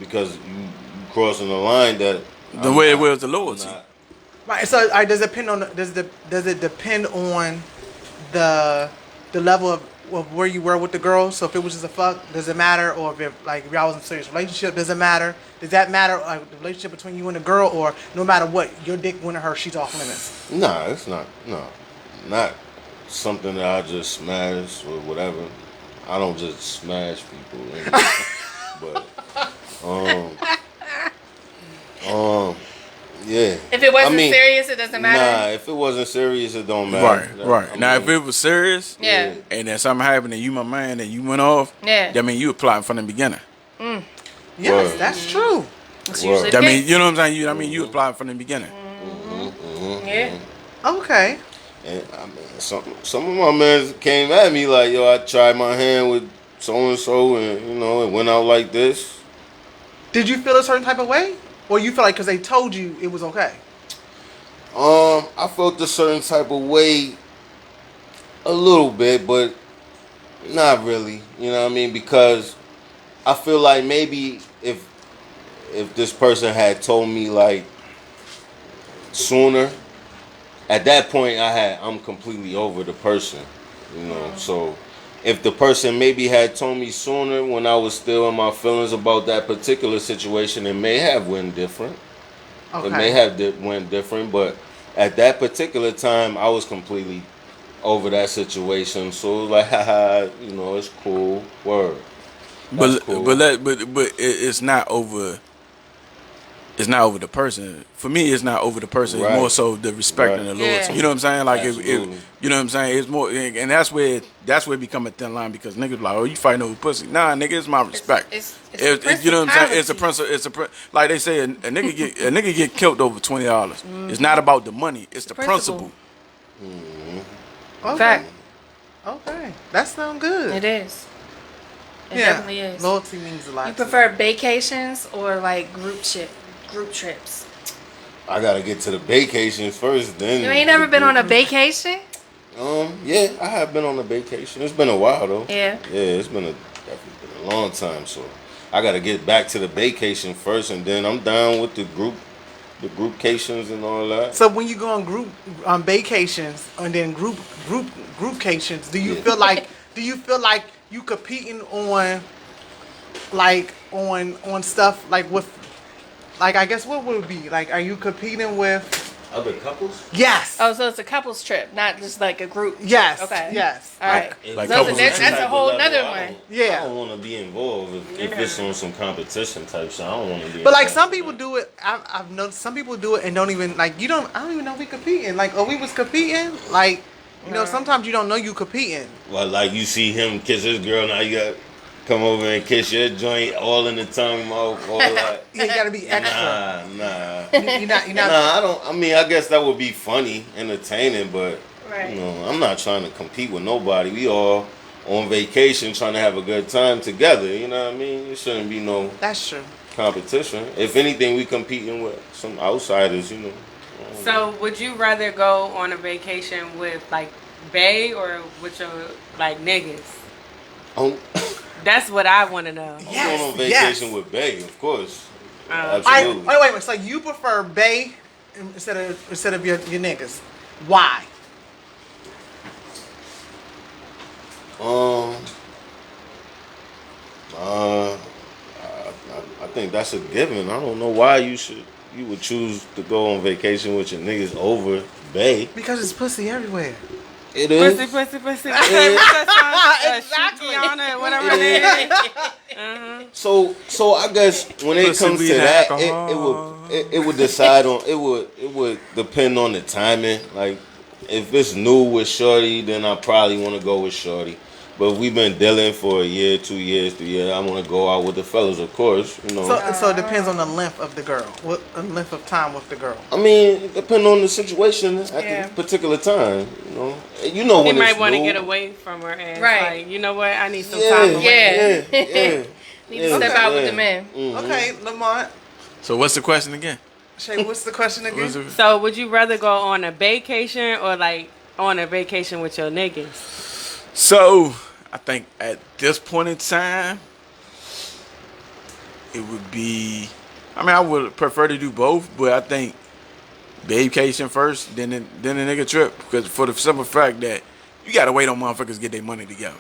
Because you crossing the line that The way it was the loyalty. Right. So does it depend on does it depend on the level of where you were with the girl? So if it was just a fuck, does it matter? Or if y'all was in a serious relationship, does it matter? Does that matter? Like the relationship between you and the girl, or no matter what, your dick went to her, she's off limits? Nah, it's not. No, not something that I just smash or whatever. I don't just smash people, but yeah. If it wasn't serious, it doesn't matter. Nah, if it wasn't serious, it don't matter. Right. Now, if it was serious, Yeah. and then something happened and you my man and you went off, Yeah. that mean you applied from the beginning. Yes, Word. that's true. It's usually That the mean, case. you know what I'm saying? You applied from the beginning. Yeah. Okay. And I mean, some of my men came at me like, yo, I tried my hand with so and so, and you know, it went out like this. Did you feel a certain type of way, or you feel like because they told you it was okay? I felt a certain type of way, a little bit, but not really. You know what I mean? Because I feel like maybe if this person had told me like sooner, at that point I'm completely over the person. You know, so if the person maybe had told me sooner when I was still in my feelings about that particular situation, it may have went different. Okay. It may have went different, but at that particular time, I was completely over that situation. So it was like, haha, you know, it's cool. Word. That's cool. But it's not over. It's not over the person. For me, it's not over the person. Right. It's more so the respect and the loyalty. Yeah. You know what I'm saying? Like if Absolutely. you know what I'm saying? It's more, and that's where it become a thin line because niggas like, oh, you fighting over pussy? Nah, nigga, it's my respect. It's You know what I'm saying? It's a principle. Like they say, a nigga get killed over $20. It's not about the money. It's the principle. Okay. Fact. Okay. That sounds good. It is. It definitely is. Loyalty means a lot. You to me. prefer vacations or like group trips? I gotta get to the vacations first, then. You ain't never been on a vacation? Yeah, I have been on a vacation. It's been a while though. Yeah. Yeah, it's definitely been a long time. So I gotta get back to the vacation first, and then I'm down with the groupcations and all that. So when you go on group vacations and then groupcations, do you feel like you competing on on stuff like with like I guess what would it be? Like are you competing with Other couples? Yes. Oh, so it's a couples trip, not just like a group. Yes. Okay. Yes. All right. Like So couples that's trip. a whole nother one. Yeah. I don't want to be involved if it's on some competition type shit. I don't want to be. But like involved some with people that. do it. I've noticed some people do it and don't even like I don't even know we competing. Like we was competing. Like sometimes you don't know you competing. Well, like you see him kiss his girl, now you got come over and kiss your joint all in the tongue mouth, all that. Yeah, you gotta be extra. Nah. You're not. Nah, I don't. I mean, I guess that would be funny, entertaining, but Right. I'm not trying to compete with nobody. We all on vacation, trying to have a good time together. You know what I mean? It shouldn't be no. That's true. competition. If anything, we competing with some outsiders, you know. So, would you rather go on a vacation with like bae or with your like niggas? I'm That's what I want to know. going on vacation with bae, of course. Wait, Absolutely. wait. So you prefer bae instead of your niggas? Why? I think that's a given. I don't know why you would choose to go on vacation with your niggas over bae. Because it's pussy everywhere. It is. Pussy. What's that song? Exactly. Shikiana, whatever it is. So I guess when it Pussy comes be to that, alcohol. it would decide on it would depend on the timing. Like if it's new with shorty, then I probably want to go with shorty. But if we've been dealing for a year, 2 years, 3 years, I want to go out with the fellas, of course. You know. So it depends on the length of the girl. What length of time with the girl? I mean, it depends on the situation at the particular time. You know He when might it's want to new. get away from her and Right. like, you know what? I need some time away. Yeah. Need to step out with the men. Mm-hmm. Okay, Lamont. So what's the question again? Shay, what's the question again? What's the- So, would you rather go on a vacation or like on a vacation with your niggas? So I think at this point in time, it would be. I mean, I would prefer to do both, but I think vacation first, then the nigga trip, because for the simple fact that you gotta wait on motherfuckers to get their money together.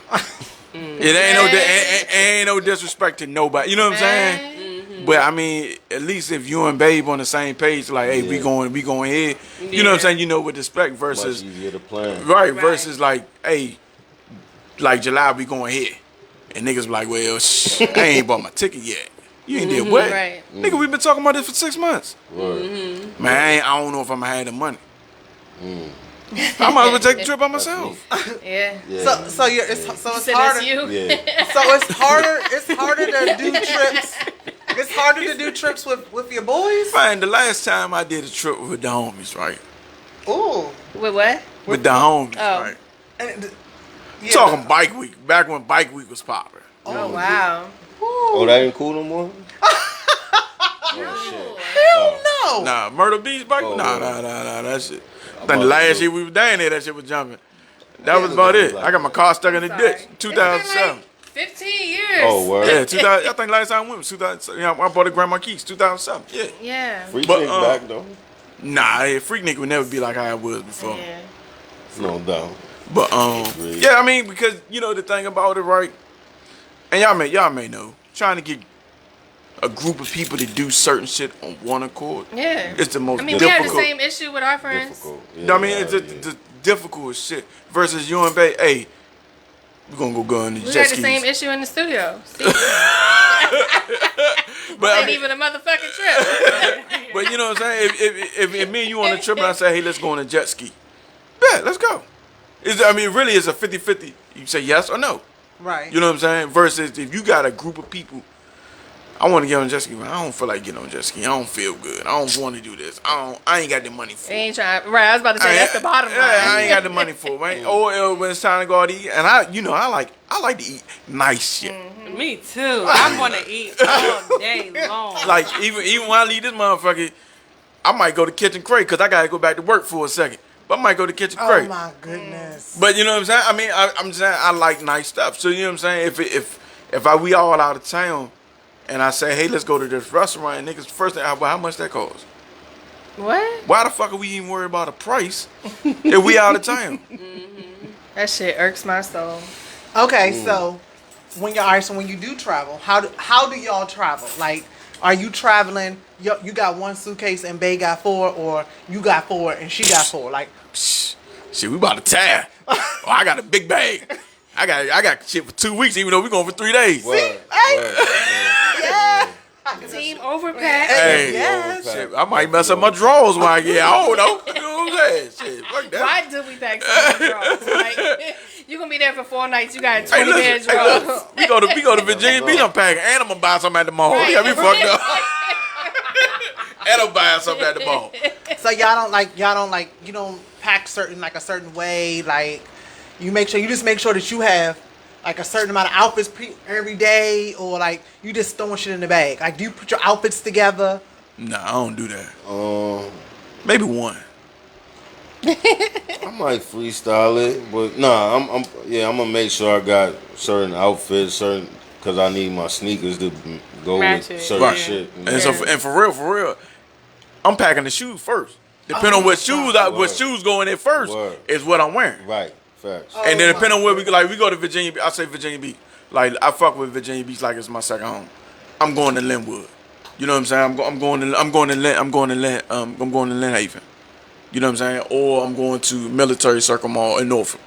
It ain't no disrespect to nobody. You know what I'm saying? But I mean, at least if you and Babe on the same page, like, hey, we going here. You know what I'm saying? You know, with respect versus Much easier to plan. right versus like, hey, like July we going here, and niggas be like, well, I ain't bought my ticket yet. You ain't did what? Right. Nigga, we been talking about this for 6 months. Word. Man, I don't know if I'm gonna have the money. I might as well take the trip by myself. Yeah. Yeah. So it's So harder. that's you. Yeah. So it's harder to do trips. It's harder to do trips with your boys. Man, the last time I did a trip with the homies, right? Ooh. With what? With the homies, Oh. right? And, yeah. Talking bike week, back when bike week was popular. Oh, wow. Oh, that ain't cool no more? Oh, shit. Hell no. Nah, Myrtle Beach bike? Oh, Nah, Lord. that shit. I think the last year we was down there, that shit was jumping. That was about it. I got my car stuck in the ditch. Sorry. 2007. It's been like 15 years. Oh, word. Yeah, 2000. I think last time we went was 2000. I bought a Grandma Keys, 2007. Yeah. Yeah. Free But, kick back, though. Nah, Freak Nick would never be like how it was before. Yeah. No doubt. But Agreed. yeah, I mean, because you know the thing about it, right? And y'all may know, trying to get a group of people to do certain shit on one accord. Yeah. It's the most I mean, we have the difficult. same issue with our friends. Difficult. You know what I mean? It's the difficult shit versus you and Bay. Hey, we're gonna go on the We jet had the skis. same issue in the studio. See? But I Ain't mean, even a motherfucking trip. but you know what I'm saying? If me and you on a trip and I say, hey, let's go on a jet ski. Yeah, let's go. I mean, really, it's a 50-50. You say yes or no. Right. You know what I'm saying? Versus if you got a group of people, I want to get on a jet ski, but I don't feel like getting on a jet ski. I don't feel good. I don't want to do this. I ain't got the money for it. Ain't trying. Right, I was about to say that's the bottom line. Yeah, I ain't got the money for it, man. Or when it's time to go out to eat, and I like to eat nice shit. Me too. I want to eat all day long. Like even when I leave this motherfucker, I might go to Kitchen Crate because I gotta go back to work for a second. But I might go to Kitchen Oh Crate. my goodness. But you know what I'm saying? I mean, I'm just saying I like nice stuff. So you know what I'm saying? If we all out of town, and I say, hey, let's go to this restaurant, and niggas, first thing, how much that cost? What? Why the fuck are we even worried about a price if we out of town? That shit irks my soul. Okay, so when you do travel, how do y'all travel? Like, are you traveling? You got one suitcase and Bae got four, or you got four and she got four? Like, Shit, we about to tear. Oh, I got a big bag. I got shit for 2 weeks, even though we going for 3 days. Word. yeah. Team overpack. Hey, Yes. shit, I might mess up my drawers when I get. I don't know. You know what I'm saying? Shit, fuck that. Why do we pack so many drawers? Like, you gonna be there for 4 nights. You got 20 Hey, pair listen, drawers. we go to Virginia Beach. I'm packing, and I'm gonna buy something at the mall. Right. You got me fucked up. And I'm buying something at the mall. So you don't pack a certain way. Like, you just make sure that you have like a certain amount of outfits every day, or like you just throwing shit in the bag? Like, do you put your outfits together? Nah, I don't do that. Maybe one. I might freestyle it, but nah, I'm gonna make sure I got certain outfits, because I need my sneakers to go Match with it, certain yeah. shit. You know? And so, and for real, I'm packing the shoes first. Depending on what shoes go in there first is what I'm wearing. Right, facts. And then depending on where we go to Virginia. I say Virginia Beach. Like I fuck with Virginia Beach like it's my second home. I'm going to Linwood. You know what I'm saying? I'm going to Lynn Haven. You know what I'm saying? Or I'm going to Military Circle Mall in Norfolk.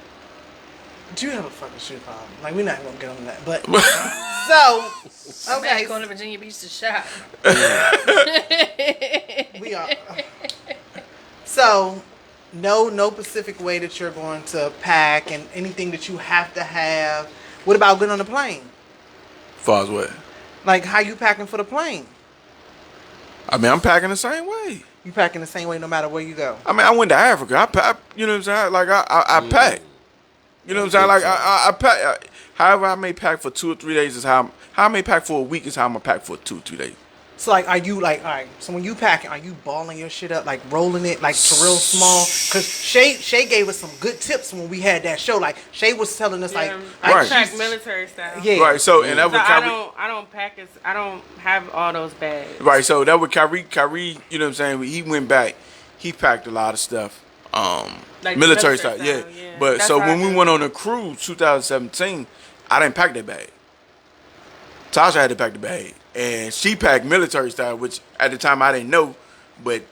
Do you have a fucking shoe problem? Like, we're not gonna get on that, but so Okay, going to Virginia Beach to shop. we are. So, no specific way that you're going to pack and anything that you have to have. What about getting on the plane? Far as what? Like, how you packing for the plane? I mean, I'm packing the same way. You packing the same way no matter where you go. I mean, I went to Africa. You know what I'm saying? Like I pack. You know what I'm saying? Like I pack. However, I may pack for 2 or 3 days is how I may pack for a week is how I'm gonna pack for 2 or 3 days. So like, are you like, all right? So when you packing, are you balling your shit up, like rolling it like to real small? Cause Shay gave us some good tips when we had that show. Like Shay was telling us like, I pack military style. Yeah. Right. So and that So was I don't pack as I don't have all those bags. Right. So that was Kyrie. You know what I'm saying? He went back. He packed a lot of stuff. Like military style. Yeah. But That's so what when I we do. went on a cruise 2017, I didn't pack that bag. Tasha had to pack the bag. And she packed military style, which at the time I didn't know, but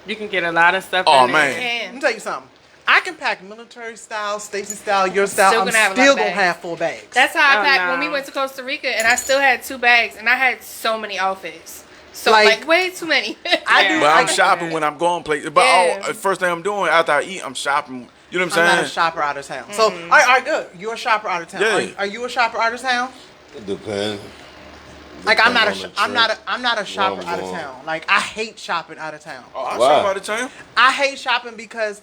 You can get a lot of stuff. Oh, in man. there. Let me tell you something. I can pack military style, Stacy style, your style. Still I'm gonna have a lot still of gonna bags. have full bags. That's how I Oh, packed no. when we went to Costa Rica, and I still had 2 bags, and I had so many outfits. So Like- like way too many. I do. but I'm I- shopping when I'm going places. But Yeah. first thing I'm doing after I eat, I'm shopping. You know what I'm I'm not a saying? shopper out of town. So, all right, good. You're a shopper out of town. Yeah. Are you a shopper out of town? It depends. Like I'm not a, Depends on the I'm not a shopper I'm out of going. town. Like I hate shopping out of town. Oh, I Why? shop out of town. I hate shopping because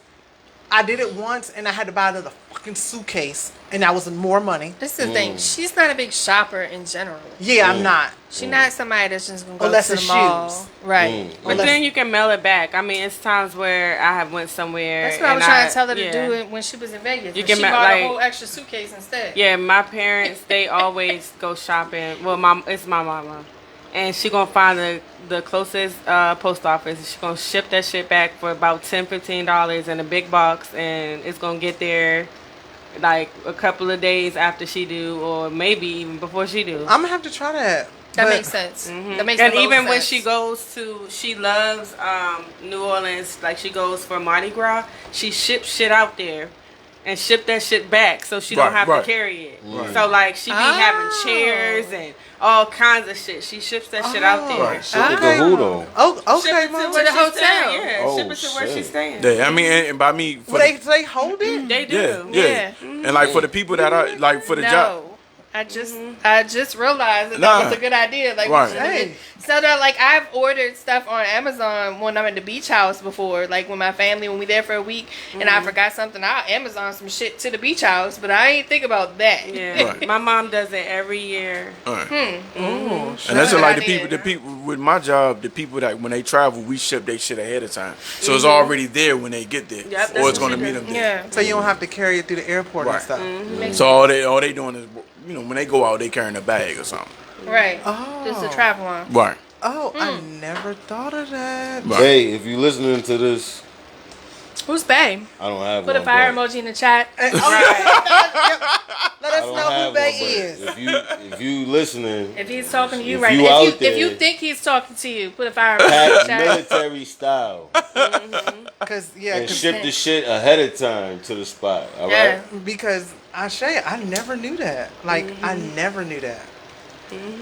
I did it once and I had to buy another fucking suitcase and that was more money. This is the thing. She's not a big shopper in general. Yeah, I'm not. She's not somebody that's just gonna go Unless to the it's mall. shoes. Right. But Unless- then you can mail it back. I mean, it's times where I have went somewhere. That's what I was and trying to tell her to yeah. do it when she was in Vegas. You But can she ma- bought like- a whole extra suitcase instead. Yeah, my parents, they always go shopping. Well, it's my mama. And she gonna find the closest post office. She gonna ship that shit back for about $10-15 in a big box, and it's gonna get there like a couple of days after she do, or maybe even before she do. I'm gonna have to try that. That But- makes sense. That makes And the most even when sense. she goes to, she loves New Orleans. Like she goes for Mardi Gras, she ships shit out there and ship that shit back, so she don't Right, have right. to carry it. So like she be having chairs and all kinds of shit. She ships that shit out there. Right. Shit to the who though? Oh, Ship okay, it to mom. where the she's hotel. staying. Yeah, Oh, ship it to where shit. she's staying. Yeah, I mean, and by me, for They hold it. They do. yeah. And like for the people that are like for the job. No. I just realized that Nah. that was a good idea. Like, Right. we should've Hey. been- so that like I've ordered stuff on Amazon when I'm at the beach house before, like with my family when we there for a week, and I forgot something. I Amazon some shit to the beach house, but I ain't think about that. Yeah, Right. my mom does it every year. Alright. Oh, And that's Good like idea. the people with my job, the people that when they travel, we ship their shit ahead of time, so it's already there when they get there, Yep, that's or it's what gonna she meet does. them there. Yeah. so you don't have to carry it through the airport and Right. stuff. So all they doing is, you know, when they go out, they carrying a bag or something. Right. Oh. Just a travel on. Right. Oh, I never thought of that. Right. Hey, if you listening to this, Who's Bay? I don't have Put a one, fire but- emoji in the chat. Let us I don't know who have Bay one, but is. If you listening, If he's talking to you If right you now, out if you there- think he's talking to you, put a fire emoji in pack the chat. military style and ship the shit ahead of time to the spot. All right. Yeah. because I never knew that. Like I never knew that.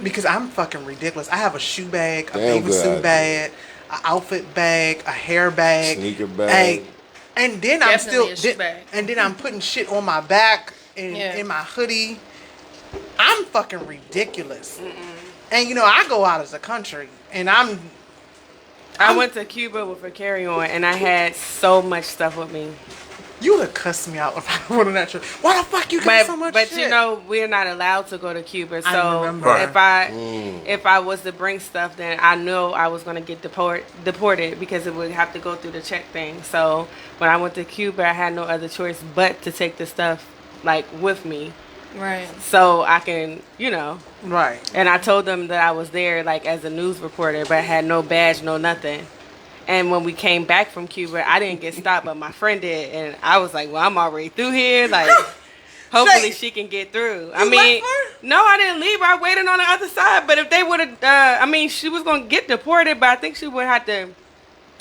Because I'm fucking ridiculous. I have a shoe bag, a Damn baby good suit idea. bag, an outfit bag, a hair bag, Sneaker bag. and then Definitely a shoe bag. and then I'm putting shit on my back and Yeah. in my hoodie. I'm fucking ridiculous. And you know, I go out as a country, and I went to Cuba with a carry-on, and I had so much stuff with me. You would have cussed me out if I went on that trip. Why the fuck you got so much But shit? you know, we're not allowed to go to Cuba. So I remember. if I was to bring stuff, then I know I was gonna get deported because it would have to go through the check thing. So when I went to Cuba, I had no other choice but to take the stuff like with me. Right. So I can, Right. And I told them that I was there like as a news reporter, but I had no badge, no nothing. And when we came back from Cuba, I didn't get stopped, but my friend did. And I was like, well, I'm already through here. Like, hopefully she can get through. I mean, no, I didn't leave her. I waited on the other side. But if they would have, she was going to get deported, but I think she would have to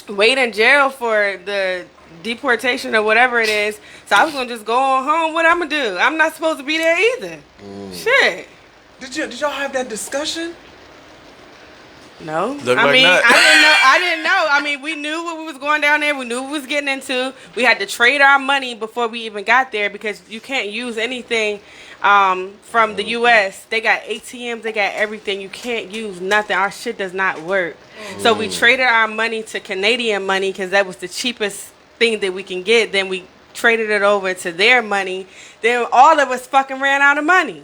wait in jail for the deportation or whatever it is. So I was going to just go on home. What I'm going to do? I'm not supposed to be there either. Shit. Did y'all have that discussion? No, Look I like mean, not. I didn't know. I mean, we knew what we was going down there. We knew what we was getting into. We had to trade our money before we even got there because you can't use anything from the U.S. They got ATMs. They got everything. You can't use nothing. Our shit does not work. So we traded our money to Canadian money because that was the cheapest thing that we can get. Then we traded it over to their money. Then all of us fucking ran out of money.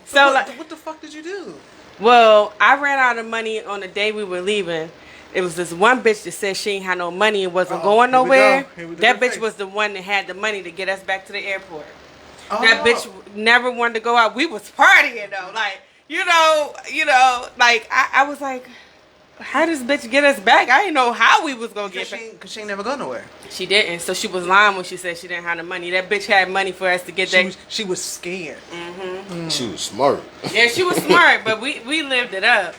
So what the fuck did you do? Well, I ran out of money on the day we were leaving. It was this one bitch that said she ain't had no money and wasn't going nowhere. That bitch was the one that had the money to get us back to the airport. That bitch never wanted to go out. We was partying though. Like, like I was like, how does bitch get us back? I didn't know how we was gonna get back. Because she ain't never go nowhere. She didn't. So she was lying when she said she didn't have the money. That bitch had money for us to get that. She was scared. She was smart. Yeah, she was smart, but we lived it up.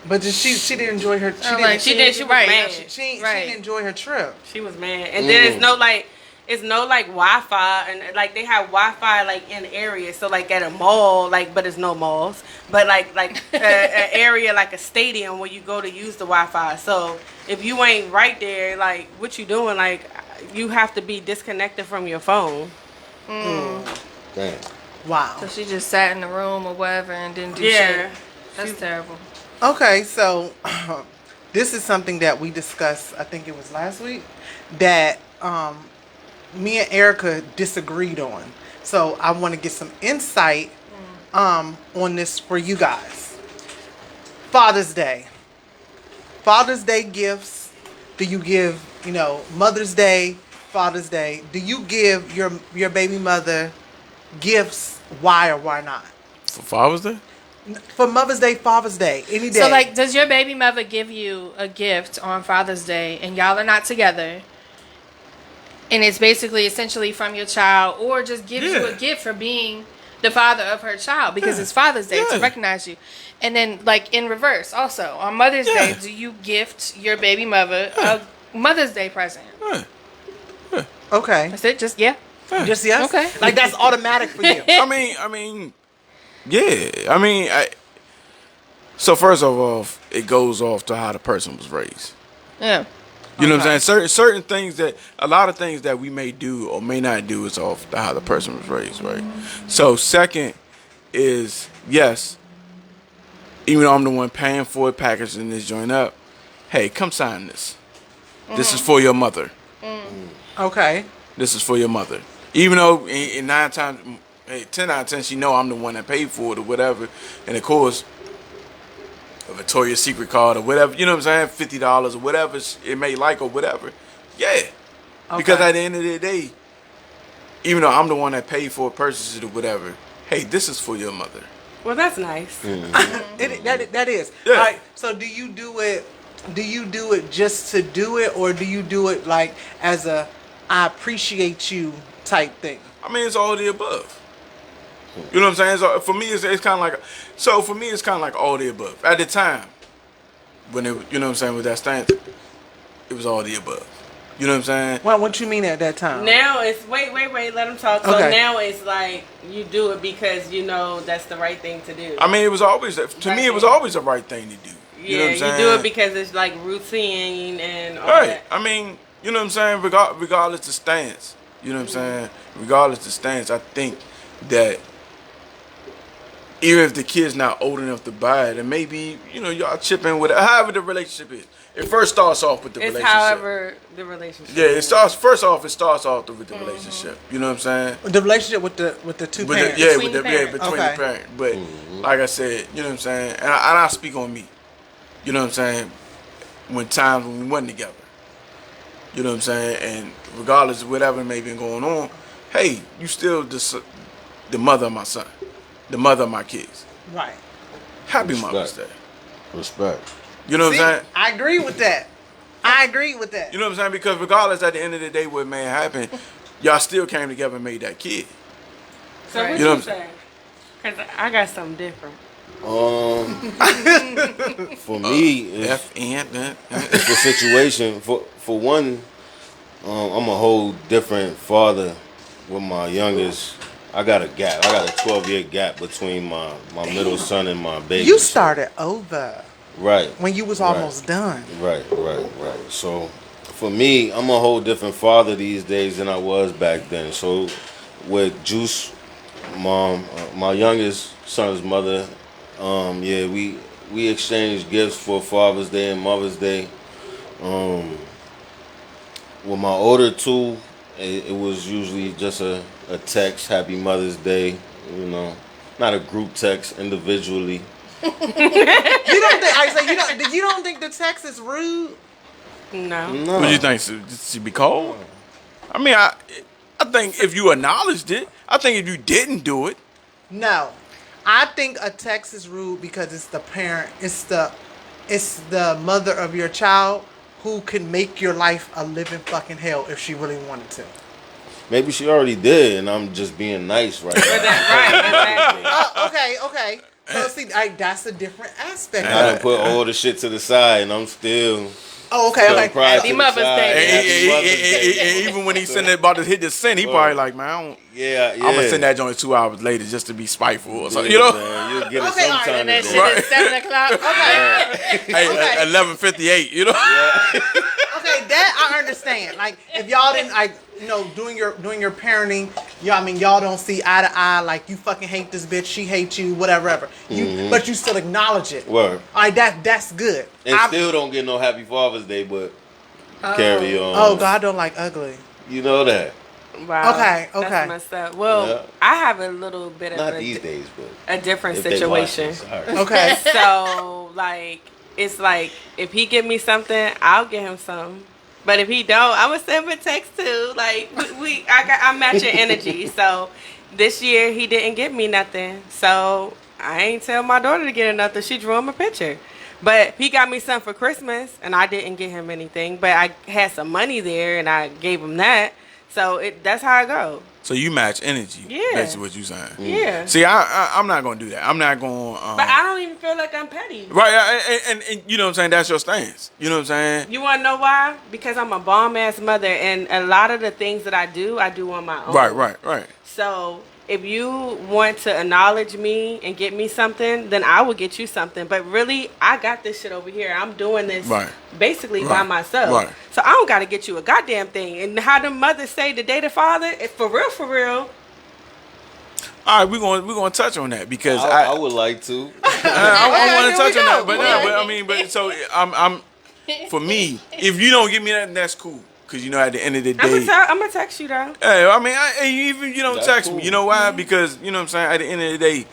But she didn't enjoy her. She did. She was mad. She didn't enjoy her trip. She was mad. And then it's no Wi-Fi, and like they have Wi-Fi like in areas. So like at a mall, like, but it's no malls. But like an area like a stadium where you go to use the Wi-Fi. So if you ain't right there, like what you doing? Like you have to be disconnected from your phone. Damn. Wow. So she just sat in the room or whatever and didn't do shit. That's terrible. Okay, so this is something that we discussed, I think it was last week, that me and Erica disagreed on. So I want to get some insight on this for you guys. Father's Day. Father's Day gifts. Do you give, Mother's Day, Father's Day? Do you give your baby mother gifts? Why or why not? For Father's Day? For Mother's Day, Father's Day, any day. So, like, does your baby mother give you a gift on Father's Day and y'all are not together? And it's basically essentially from your child, or just gives you a gift for being the father of her child because it's Father's Day to recognize you. And then, like, in reverse, also, on Mother's Day, do you gift your baby mother a Mother's Day present? Okay. That's it? Just Just yes? Okay. Like, that's automatic for you. I mean, yeah. So first of all, it goes off to how the person was raised. Yeah. You know what I'm saying? Certain things a lot of things that we may do or may not do is off to how the person was raised, right? So second is, yes, even though I'm the one paying for it, packaging this joint up, hey, come sign this. This is for your mother. Okay. This is for your mother. Even though in 10 out of 10, she know I'm the one that paid for it or whatever. And of course, a Victoria's Secret card or whatever, you know what I'm saying? $50 or whatever it may like or whatever. Yeah. Okay. Because at the end of the day, even though I'm the one that paid for it, purchased it or whatever, hey, this is for your mother. Well, that's nice. That is. Yeah. All right, so do you do it just to do it, or do you do it like as a I appreciate you type thing? I mean, it's all of the above. You know what I'm saying? So for me, it's kind of like, it's kind of like all the above. At the time, when it, you know what I'm saying, with that stance, it was all the above. You know what I'm saying? Well, what you mean at that time? Now it's wait, let him talk. So Okay. now it's like you do it because you know that's the right thing to do. I mean, it was always, to me, it was always the right thing to do. You know what I'm saying? You do it because it's like routine and all Right. that. I mean, you know what I'm saying? Regardless of stance. You know what I'm saying? Regardless of stance, I think that even if the kid's not old enough to buy it, and maybe y'all chip in with it. However the relationship is. It first starts off with the relationship. However the relationship. Yeah, it starts with the relationship. You know what I'm saying? The relationship with the two parents. Between the Okay. parents. But like I said, you know what I'm saying, and I speak on me. You know what I'm saying? When we wasn't together. You know what I'm saying? And regardless of whatever may be going on, hey, you still the mother of my son, the mother of my kids. Right. Happy Mother's Day. Respect. You know what I'm saying? I agree with that. You know what I'm saying? Because regardless, at the end of the day, what may happen, y'all still came together and made that kid. So what you know you saying? Because I got something different. For me, it's a situation. For one, I'm a whole different father with my youngest. I got a gap. I got a 12-year gap between my middle son and my baby. You started over. Right. When you was almost done. Right. So, for me, I'm a whole different father these days than I was back then. So, with Juice, mom, my youngest son's mother, we exchanged gifts for Father's Day and Mother's Day. With my older two, it was usually just a text, Happy Mother's Day, not a group text, individually. You don't think the text is rude? No. What do you think? Should be cold? I mean, I think if you acknowledged it, I think if you didn't do it. No. I think a text is rude because it's the parent, it's the mother of your child who can make your life a living fucking hell if she really wanted to. Maybe she already did, and I'm just being nice right now. Right. Okay. So see, that's a different aspect. I done put all the shit to the side, and I'm still. Oh, okay. Happy Mother's Day. And even when he said about to hit the send, he probably like, man, I'm gonna send that joint 2 hours later just to be spiteful or something. Man, you'll get it sometime. And that shit is 7 o'clock. Okay. 11:58. Okay, that I understand. Like if y'all didn't doing your parenting, y'all don't see eye to eye. Like you fucking hate this bitch, she hates you, whatever. But you still acknowledge it. Word. All right, that's good. And still don't get no Happy Father's Day, but carry on. Oh, God don't like ugly. You know that. Wow. Okay. That's messed up. Well, I have a little bit of not these days, but a different situation. Okay. So it's like if he give me something, I'll give him some. But if he don't, I'm gonna send him a text too. Like I'm matching energy. So this year he didn't give me nothing. So I ain't tell my daughter to get her nothing. She drew him a picture. But he got me something for Christmas, and I didn't get him anything. But I had some money there, and I gave him that. So that's how I go. So you match energy. Yeah. That's what you saying. Yeah. See, I'm not gonna do that. I'm not gonna. But I don't even feel like I'm petty. Right, and you know what I'm saying. That's your stance. You know what I'm saying. You want to know why? Because I'm a bomb ass mother, and a lot of the things that I do on my own. Right. So if you want to acknowledge me and get me something, then I will get you something. But really, I got this shit over here. I'm doing this basically by myself. Right. So I don't got to get you a goddamn thing. And how the mothers say the day the father, for real. All right, we're gonna touch on that because I would like to. I want to touch on that, but so I'm for me, if you don't give me that, that's cool. Because, at the end of the day... I'm going to text you, though. Hey, even you don't text me. You know why? Because, you know what I'm saying? At the end of the day,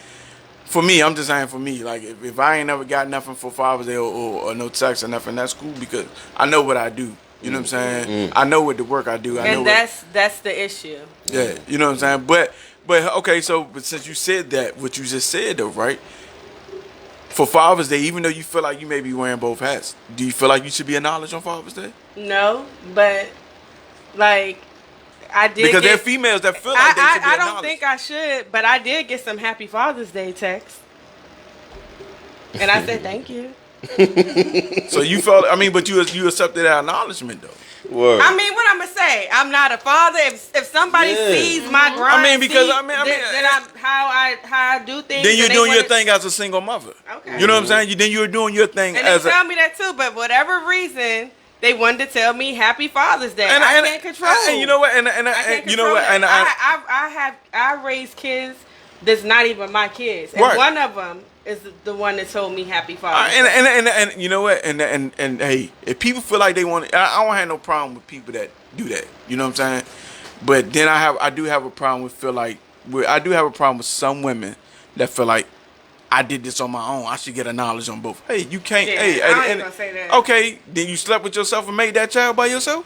for me, I'm just saying for me. Like, if I ain't never got nothing for Father's Day or no text or nothing, that's cool because I know what I do. You know what I'm saying? I know what the work I do. That's the issue. Yeah, you know what I'm saying? But okay, but since you said that, what you just said, though, right? For Father's Day, even though you feel like you may be wearing both hats, do you feel like you should be acknowledged on Father's Day? No, but I did because there are females that feel like they should be I acknowledged. don't think I should, but I did get some Happy Father's Day texts, and I said thank you. So you felt, but you accepted that acknowledgement though. Word. What I'm gonna say? I'm not a father. If somebody sees my grind, then how I do things. Then you're doing your thing as a single mother. Okay. You know what I'm saying? Then you're doing your thing and as they tell me that too. But whatever reason, they wanted to tell me Happy Father's Day. I can't control. And you know what? And you know what? And I raised kids that's not even my kids, and one of them is the one that told me Happy Father's Day. And you know what? And hey, if people feel like they want, I don't have no problem with people that do that. You know what I'm saying? But then I do have a problem with some women that feel like I did this on my own. I should get a knowledge on both. Hey, you can't. Yeah, hey, I ain't gonna say that. Okay, then you slept with yourself and made that child by yourself.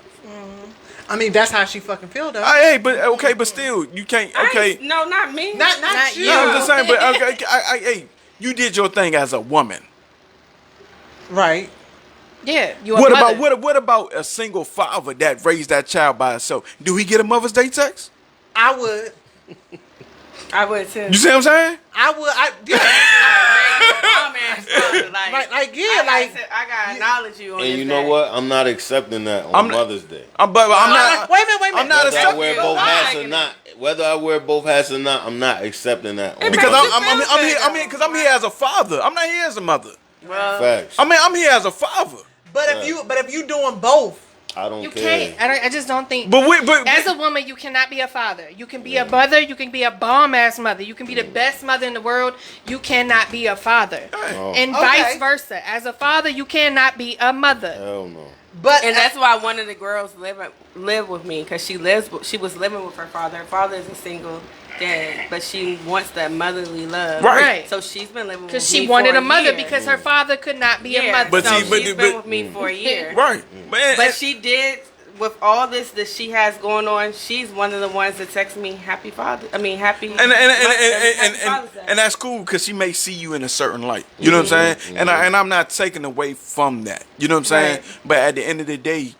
I mean, that's how she fucking feel though. Hey, but still, you can't. Okay, No, not me. Not you. no, I'm just saying. But okay, hey, you did your thing as a woman. Right. Yeah. You. What about a single father that raised that child by himself? Do he get a Mother's Day text? I would. I would too. You see what I'm saying? I would. I gotta acknowledge you on And this you know day. what? I'm not accepting that on Mother's Day. I'm not. Wait a minute. I'm not Whether I accepting wear it. both hats or not, whether I wear both hats or not, I'm not accepting that. On Because Mother's I'm here as a father. I'm not here as a mother. Well, Facts. I'm here as a father. But if you doing both, I don't You care. can't. I just don't think. But As a woman, you cannot be a father. You can be a mother. You can be a bomb-ass mother. You can be the best mother in the world. You cannot be a father. Oh. And vice versa. As a father, you cannot be a mother. Hell no. and that's why one of the girls live with me, because she was living with her father. Her father is a single dad, but she wants that motherly love. Right. So she's been living with me Because she wanted for a mother year. because her father could not be a mother. But so see, she's been with me for a year. Right. But she did, with all this that she has going on, she's one of the ones that texts me Happy Father. I mean, Happy. And that's cool because she may see you in a certain light. You know what I'm saying? And I'm not taking away from that. You know what I'm saying? Right. But at the end of the day,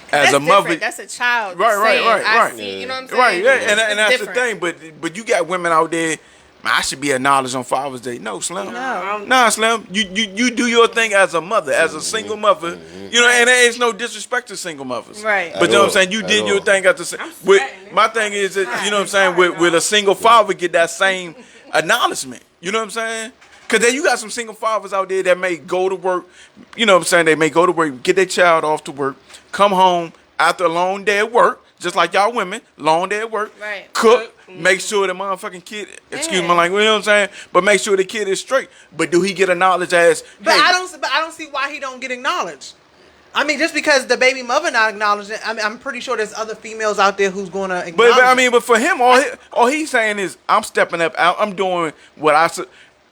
as That's a mother, different. That's a child. Right. I see, you know what I'm saying? Right, yeah, and that's different. the thing. But you got women out there. Man, I should be acknowledged on Father's Day. No, Slim. No. Nah, Slim. You do your thing as a mother, as a single mother. You know, and there is no disrespect to single mothers. Right. But you know what I'm saying? You did your thing as a my thing is that, you know what I'm saying, with a single father get that same acknowledgement. You know what I'm saying? Because then you got some single fathers out there that may go to work, you know what I'm saying? They may go to work, get their child off to work, come home after a long day at work, just like y'all women, long day at work, Right. cook, make sure the motherfucking kid, excuse my language, you know what I'm saying? But make sure the kid is straight. But do he get acknowledged as, but hey, I don't see why he don't get acknowledged. I mean, just because the baby mother not acknowledging, I mean, I'm pretty sure there's other females out there who's going to acknowledge. But for him, all he's saying is, I'm stepping up, I'm doing what I said.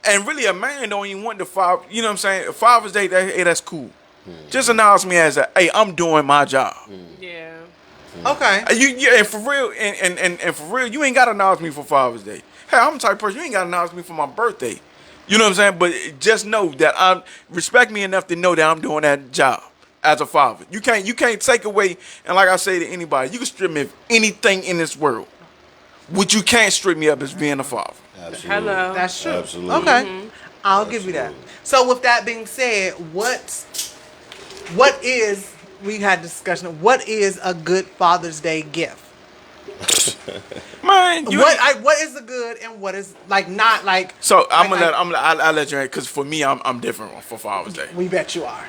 And really, a man don't even want the father. You know what I'm saying? Father's Day, that's cool. Just acknowledge me as hey, I'm doing my job. Yeah. Okay. And for real, and for real, you ain't gotta acknowledge me for Father's Day. Hey, I'm the type of person, you ain't gotta acknowledge me for my birthday. You know what I'm saying? But just know that respect me enough to know that I'm doing that job as a father. You can't take away, and like I say to anybody, you can strip me of anything in this world. What you can't strip me up is being a father. Absolutely. Hello. That's true. Absolutely. Okay. I'll give you that. So with that being said, what is, we had discussion, what is a good Father's Day gift? Man, what is a good and what is not like? So I'll let you, because for me, I'm different for Father's Day. We bet you are.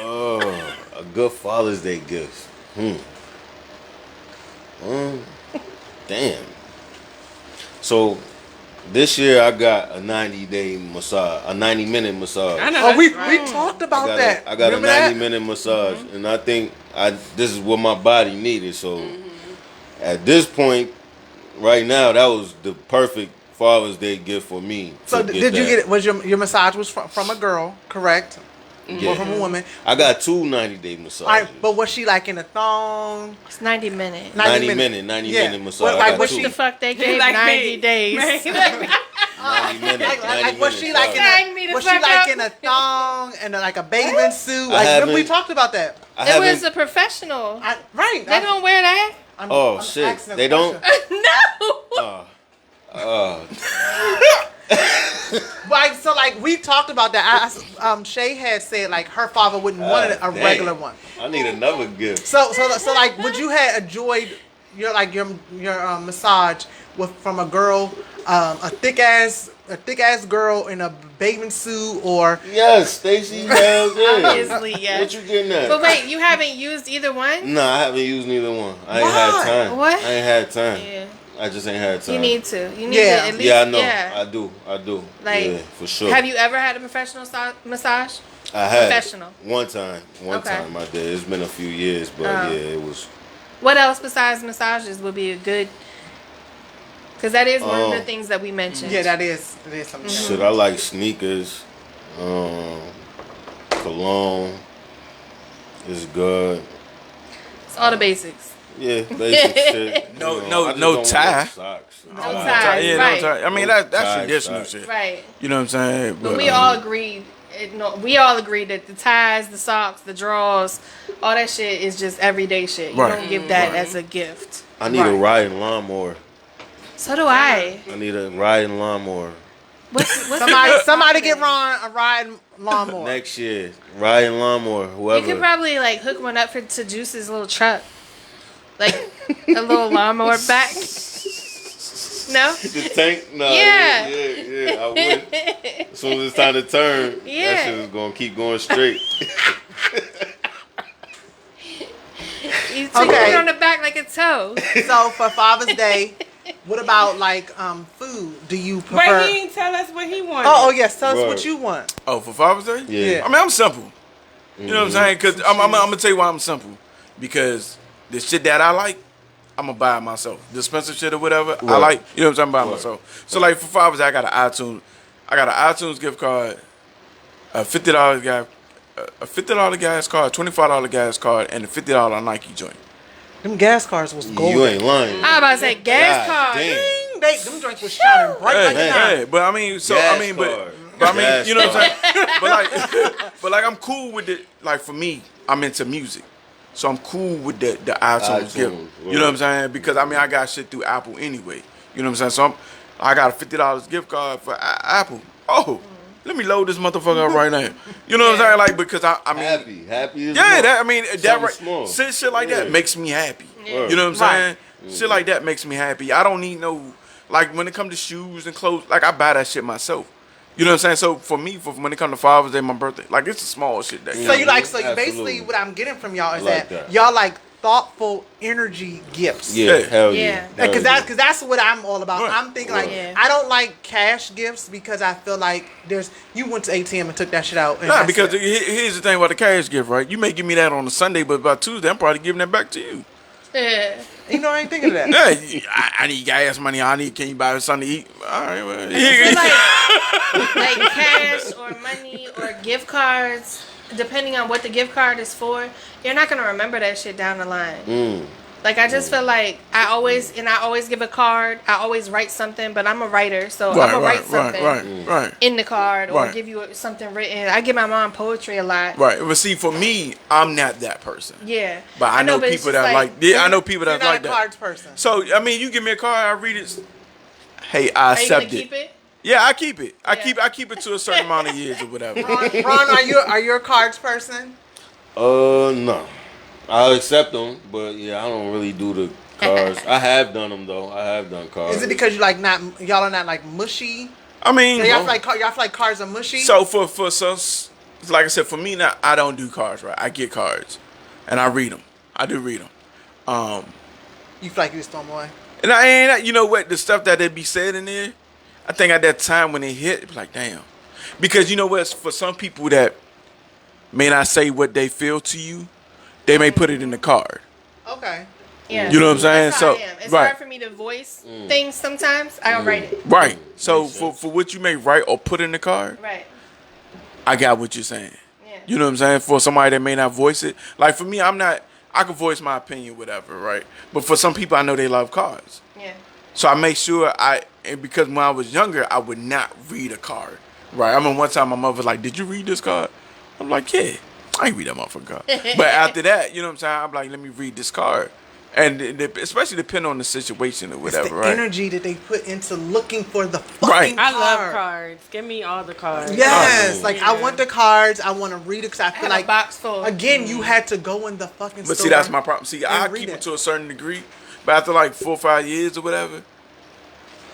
Oh, a good Father's Day gift. Damn. So this year I got a 90-day massage, a 90-minute massage. I know. Oh, we talked about that. I got Remember a that? 90-minute massage, and I think this is what my body needed. So at this point, right now, that was the perfect Father's Day gift for me. So did you get it? Was your massage was from a girl, correct? Yeah. Or from a woman? I got 2 90-day massages. All right, but was she like in a thong? It's 90 minutes. 90 minute massage. What, I like, got was 2. she The fuck they gave like 90 me. days. 90 minutes. Like was she like Sign me the was she fuck like up. in a thong and like a bathing suit? I Like haven't- we talked about that. It was a professional. Right. They don't wear that. I'm shit. asking a They don't? question. No. Like so, like we talked about that. Shay had said like her father wouldn't want a Dang. regular one. I need another gift. So like, would you have enjoyed your massage from a girl, a thick ass girl in a bathing suit, or Yes, Stacy. Hell yeah. Obviously, yes. What you getting at? But wait, you haven't used either one? No, I haven't used neither one. I ain't had time. What? I ain't had time. Yeah. I just ain't had time. You need to. You need Yeah. to at least. Yeah, I know. Yeah. I do. Like, yeah, for sure. Have you ever had a professional massage? I had Professional. one time I did. It's been a few years, but yeah, it was. What else besides massages would be a good? Because that is one of the things that we mentioned. Yeah, that is something. Shit, I like sneakers. Cologne is good. It's all the basics. Yeah, basic shit. No tie. Socks. No ties, Yeah, right. no tie. I mean, that's Tie, traditional socks. shit. Right. You know what I'm saying? But we all agreed. We all agreed that the ties, the socks, the drawers, all that shit is just everyday shit. You Right. don't give that as a gift. I need a riding lawnmower. So do I. I need a riding lawnmower. What's Somebody get Ron a riding lawnmower. Next year, riding lawnmower, whoever. You could probably like hook one up to Juice's little truck, like a little lawnmower back. No. The tank? No. Yeah. Yeah, I would. As soon as it's time to turn, that Yeah. shit is going to keep going straight. You take it on the back like a toe. So for Father's Day, what about like food? Do you prefer? But he didn't tell us what he wanted. Oh yes, tell us Right. what you want. Oh, for Father's Day? Yeah. I mean, I'm simple. You know what I'm saying? Because I'm going to tell you why I'm simple. Because the shit that I like, I'm going to buy it myself. The expensive shit or whatever, I like, you know what I'm saying, I'm buying myself. So, like, for Father's Day, I got an iTunes gift card, a $50 gas card, $25 gas card, and a $50 Nike joint. Them gas cars was gold. You ain't lying. I was about to say gas God card. damn. Them joints was shining bright like a diamond. Hey, but I mean, so, Gas I mean, card. but I mean, Gas you know what I'm card. saying? but like, I'm cool with it. Like, for me, I'm into music. So I'm cool with the iTunes gift. You know what I'm saying? Because I mean, I got shit through Apple anyway. You know what I'm saying? So I got a $50 gift card for Apple. Oh, let me load this motherfucker up right now. You know what I'm saying? Like, because I mean, happy is yeah, more. that I mean that right, small. shit like that makes me happy. Yeah. You know what I'm saying? Right. Shit like that makes me happy. I don't need no, like, when it comes to shoes and clothes, like, I buy that shit myself. You know what I'm saying? So for me, when it comes to Father's Day, my birthday, like, it's a small shit that. So you basically Absolutely. what I'm getting from y'all is Like that that. y'all like thoughtful energy gifts. Yeah, Yeah. hell Yeah. yeah. Because that's what I'm all about. Right. I'm thinking like Yeah. I don't like cash gifts because I feel like you went to ATM and took that shit out. And Nah, that's because it. here's the thing about the cash gift, right? You may give me that on a Sunday, but by Tuesday, I'm probably giving that back to you. Yeah. You know, I ain't thinking of that. Yeah, I need gas money. Can you buy me something to eat? All right, well, It's like cash or money or gift cards, depending on what the gift card is for, you're not gonna remember that shit down the line. Like, I just feel like I always give a card. I always write something, but I'm a writer, so I'm gonna write something right. in the card or Right. give you something written. I give my mom poetry a lot. Right, but see, for me, I'm not that person. Yeah, But I know but it's people just that like. Yeah, I know people You're that not like a that. cards person. So I mean, you give me a card, I read it. Hey, I Are you accept gonna keep it? Yeah, I keep it. I Yeah. keep it to a certain amount of years or whatever. Ron, are you a cards person? No. I'll accept them, but yeah, I don't really do the cards. I have done them though. I have done cards. Is it because y'all are not like mushy? I mean, Y'all feel like cards are mushy? so like I said, for me now, I don't do cards. Right, I get cards, and I read them. I do read them. You feel like you just throw them away? And I ain't, you know what, the stuff that they be said in there, I think at that time when it hit, it was like, damn. Because you know what, for some people that may not say what they feel to you, they may put it in the card. Okay. Yeah. You know what I'm saying? That's how So, I am. It's right. hard for me to voice things sometimes. I don't write it. Right. So for what you may write or put in the card, Right. I got what you're saying. Yeah. You know what I'm saying? For somebody that may not voice it. Like for me, I can voice my opinion, whatever, right? But for some people, I know they love cards. Yeah. So I make sure and because when I was younger, I would not read a card. Right. I remember one time my mother was like, "Did you read this card?" I'm like, "Yeah, I ain't read that motherfucker card." But after that, you know what I'm saying? I'm like, "Let me read this card." And especially depending on the situation or whatever, It's the right? energy that they put into looking for the fucking Right. I card. love cards. Give me all the cards. Yes, Oh. like I want the cards. I want to read it because I I feel have like a box full. again you had to go in the fucking But store. see, that's my problem. See, I read keep it. it to a certain degree, but after like 4 or 5 years or whatever,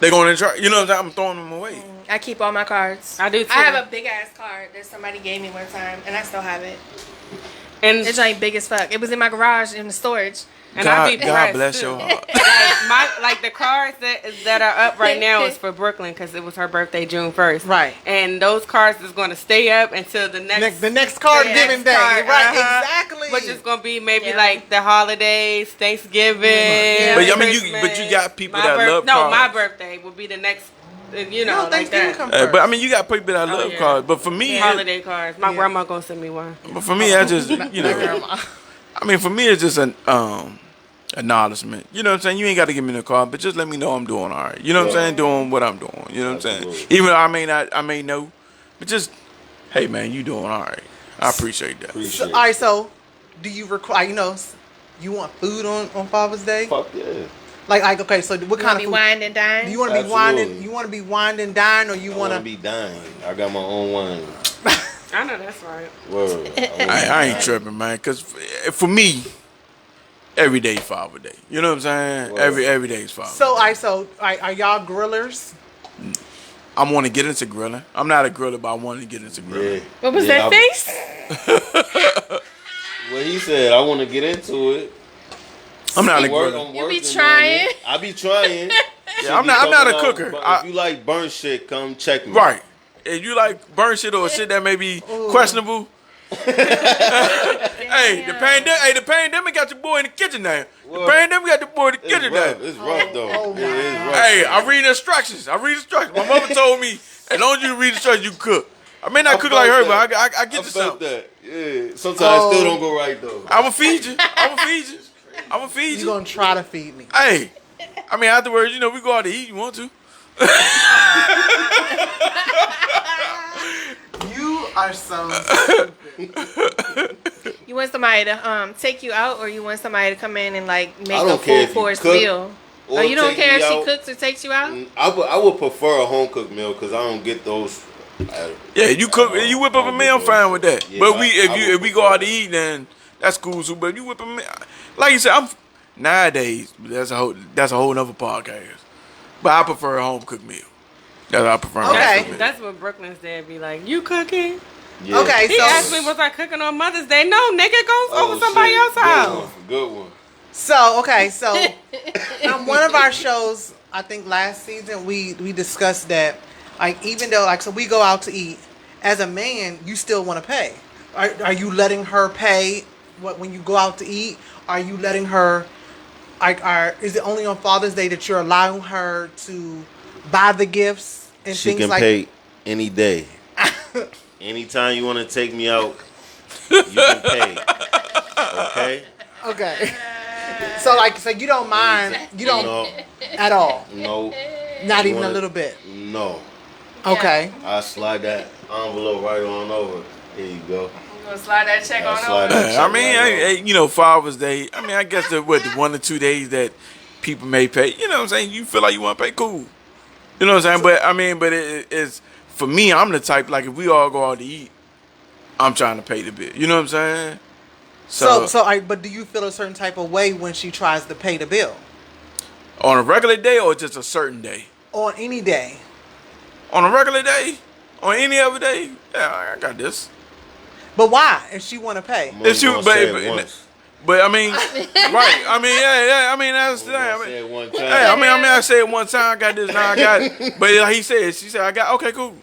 they're going to try. You know what I'm saying? I'm throwing them away. I keep all my cards. I do too. I have a big ass card that somebody gave me one time, and I still have it. And It's like big as fuck. It was in my garage in the storage. And I be God pressed bless too. your heart. Like the cards that are up right now is for Brooklyn because it was her birthday June 1st. Right. And those cards is going to stay up until the next card giving day. Right. Exactly. Which is going to be maybe like the holidays, Thanksgiving. Yeah. But I mean, you got people that love cards. No, my birthday will be the next. You know, like that. But I mean, you got people that love cards. But for me, holiday cards. My grandma gonna send me one. But for me, I just I mean, for me, it's just an acknowledgement. You know what I'm saying? You ain't got to give me the card, but just let me know I'm doing all right. You know what I'm saying? Doing what I'm doing. You know what I'm saying? Even though I may know, but just hey man, you doing all right. I appreciate that. All right, so do you require? You want food on Father's Day? Fuck yeah. Like okay, so what kind of food? Wine and dine? Do you want to be wined? You want to be wined and dined, or you want to be dined? I got my own wine. I know that's right. Word. I ain't tripping, man. Cause for me, every day Father Day. You know what I'm saying? Word. Every day is Father. So are y'all grillers? I want to get into grilling. I'm not a griller, but I want to get into grilling. Yeah. What was that face? Well, he said I want to get into it. I'm not a griller. You be trying. I be trying. Yeah, I'm not a cooker. If you like burnt shit, come check me. Right. If you like burnt shit or shit that may be questionable. Hey, the pandemic got your boy in the kitchen now. The pandemic got your boy in the kitchen now. It's rough though. It is rough. Hey, I read instructions. My mother told me, as long as you read instructions, you cook. I may not cook like her, but I get you something. That. Yeah. Sometimes it still don't go right though. I'ma feed you. You gonna try to feed me? Hey, I mean afterwards, we go out to eat. You want to? You are so stupid. You want somebody to take you out, or you want somebody to come in and like make a care full if you course cook meal? or You don't take care me if she out. cooks or takes you out? I would prefer a home cooked meal because I don't get those. Yeah, you cook. You whip up a meal. I'm fine with that. Yeah, but if we go out to eat, then that's cool too. But if you whip a meal, like you said, nowadays that's a whole nother podcast. But I prefer a home cooked meal. That's what I prefer. Okay. That's what Brooklyn's dad be like. You cooking? Yeah. Okay, He asked me, was I cooking on Mother's Day? No, nigga, go over somebody else's house. Good one. So on one of our shows, I think last season we discussed that, like even though so we go out to eat, as a man you still want to pay. Are you letting her pay when you go out to eat? Are you letting her? Is it only on Father's Day that you're allowing her to buy the gifts and She things can like? pay any day. Anytime you want to take me out, you can pay. Okay. Okay. So you don't mind? You don't No. at all? No. Not You even a wanna- little bit. No. Okay. I slide that envelope right on over. There you go. You gonna slide that check on slide over? that check I mean, right on. Father's Day. I mean, I guess the 1 or 2 days that people may pay. You know what I'm saying? You feel like you want to pay, cool. You know what I'm saying? But it's for me. I'm the type like if we all go out to eat, I'm trying to pay the bill. You know what I'm saying? But do you feel a certain type of way when she tries to pay the bill? On a regular day or just a certain day? On any day. On a regular day? On any other day? Yeah, I got this. But why? If she want to pay? I'm only If you, gonna say it once. but I mean, right? I mean, yeah. I mean, that's the thing. I Say mean, it one hey, time. I said it one time. I got this. Now I got it. But she said, I got. Okay, cool.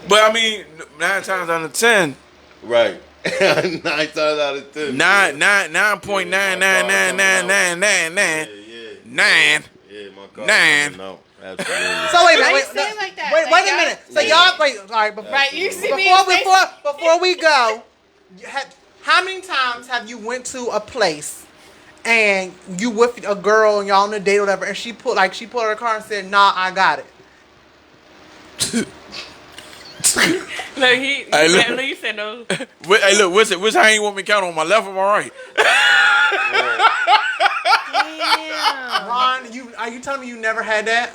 But I mean, 9 times out of 10. Right. 9 times out of 10. 9.9999999. Yeah, my God. 9. No, absolutely. So wait a Why minute. you say it like that? Wait Like a y'all- minute. So y'all wait. All right. Right, you see me? Before we go, how many times have you went to a place and you with a girl and y'all on a date or whatever, and she pulled out her car and said, "Nah, I got it." Look, he said no. Hey, look, which hand you want me to count on, my left or my right? Damn. Ron, are you telling me you never had that?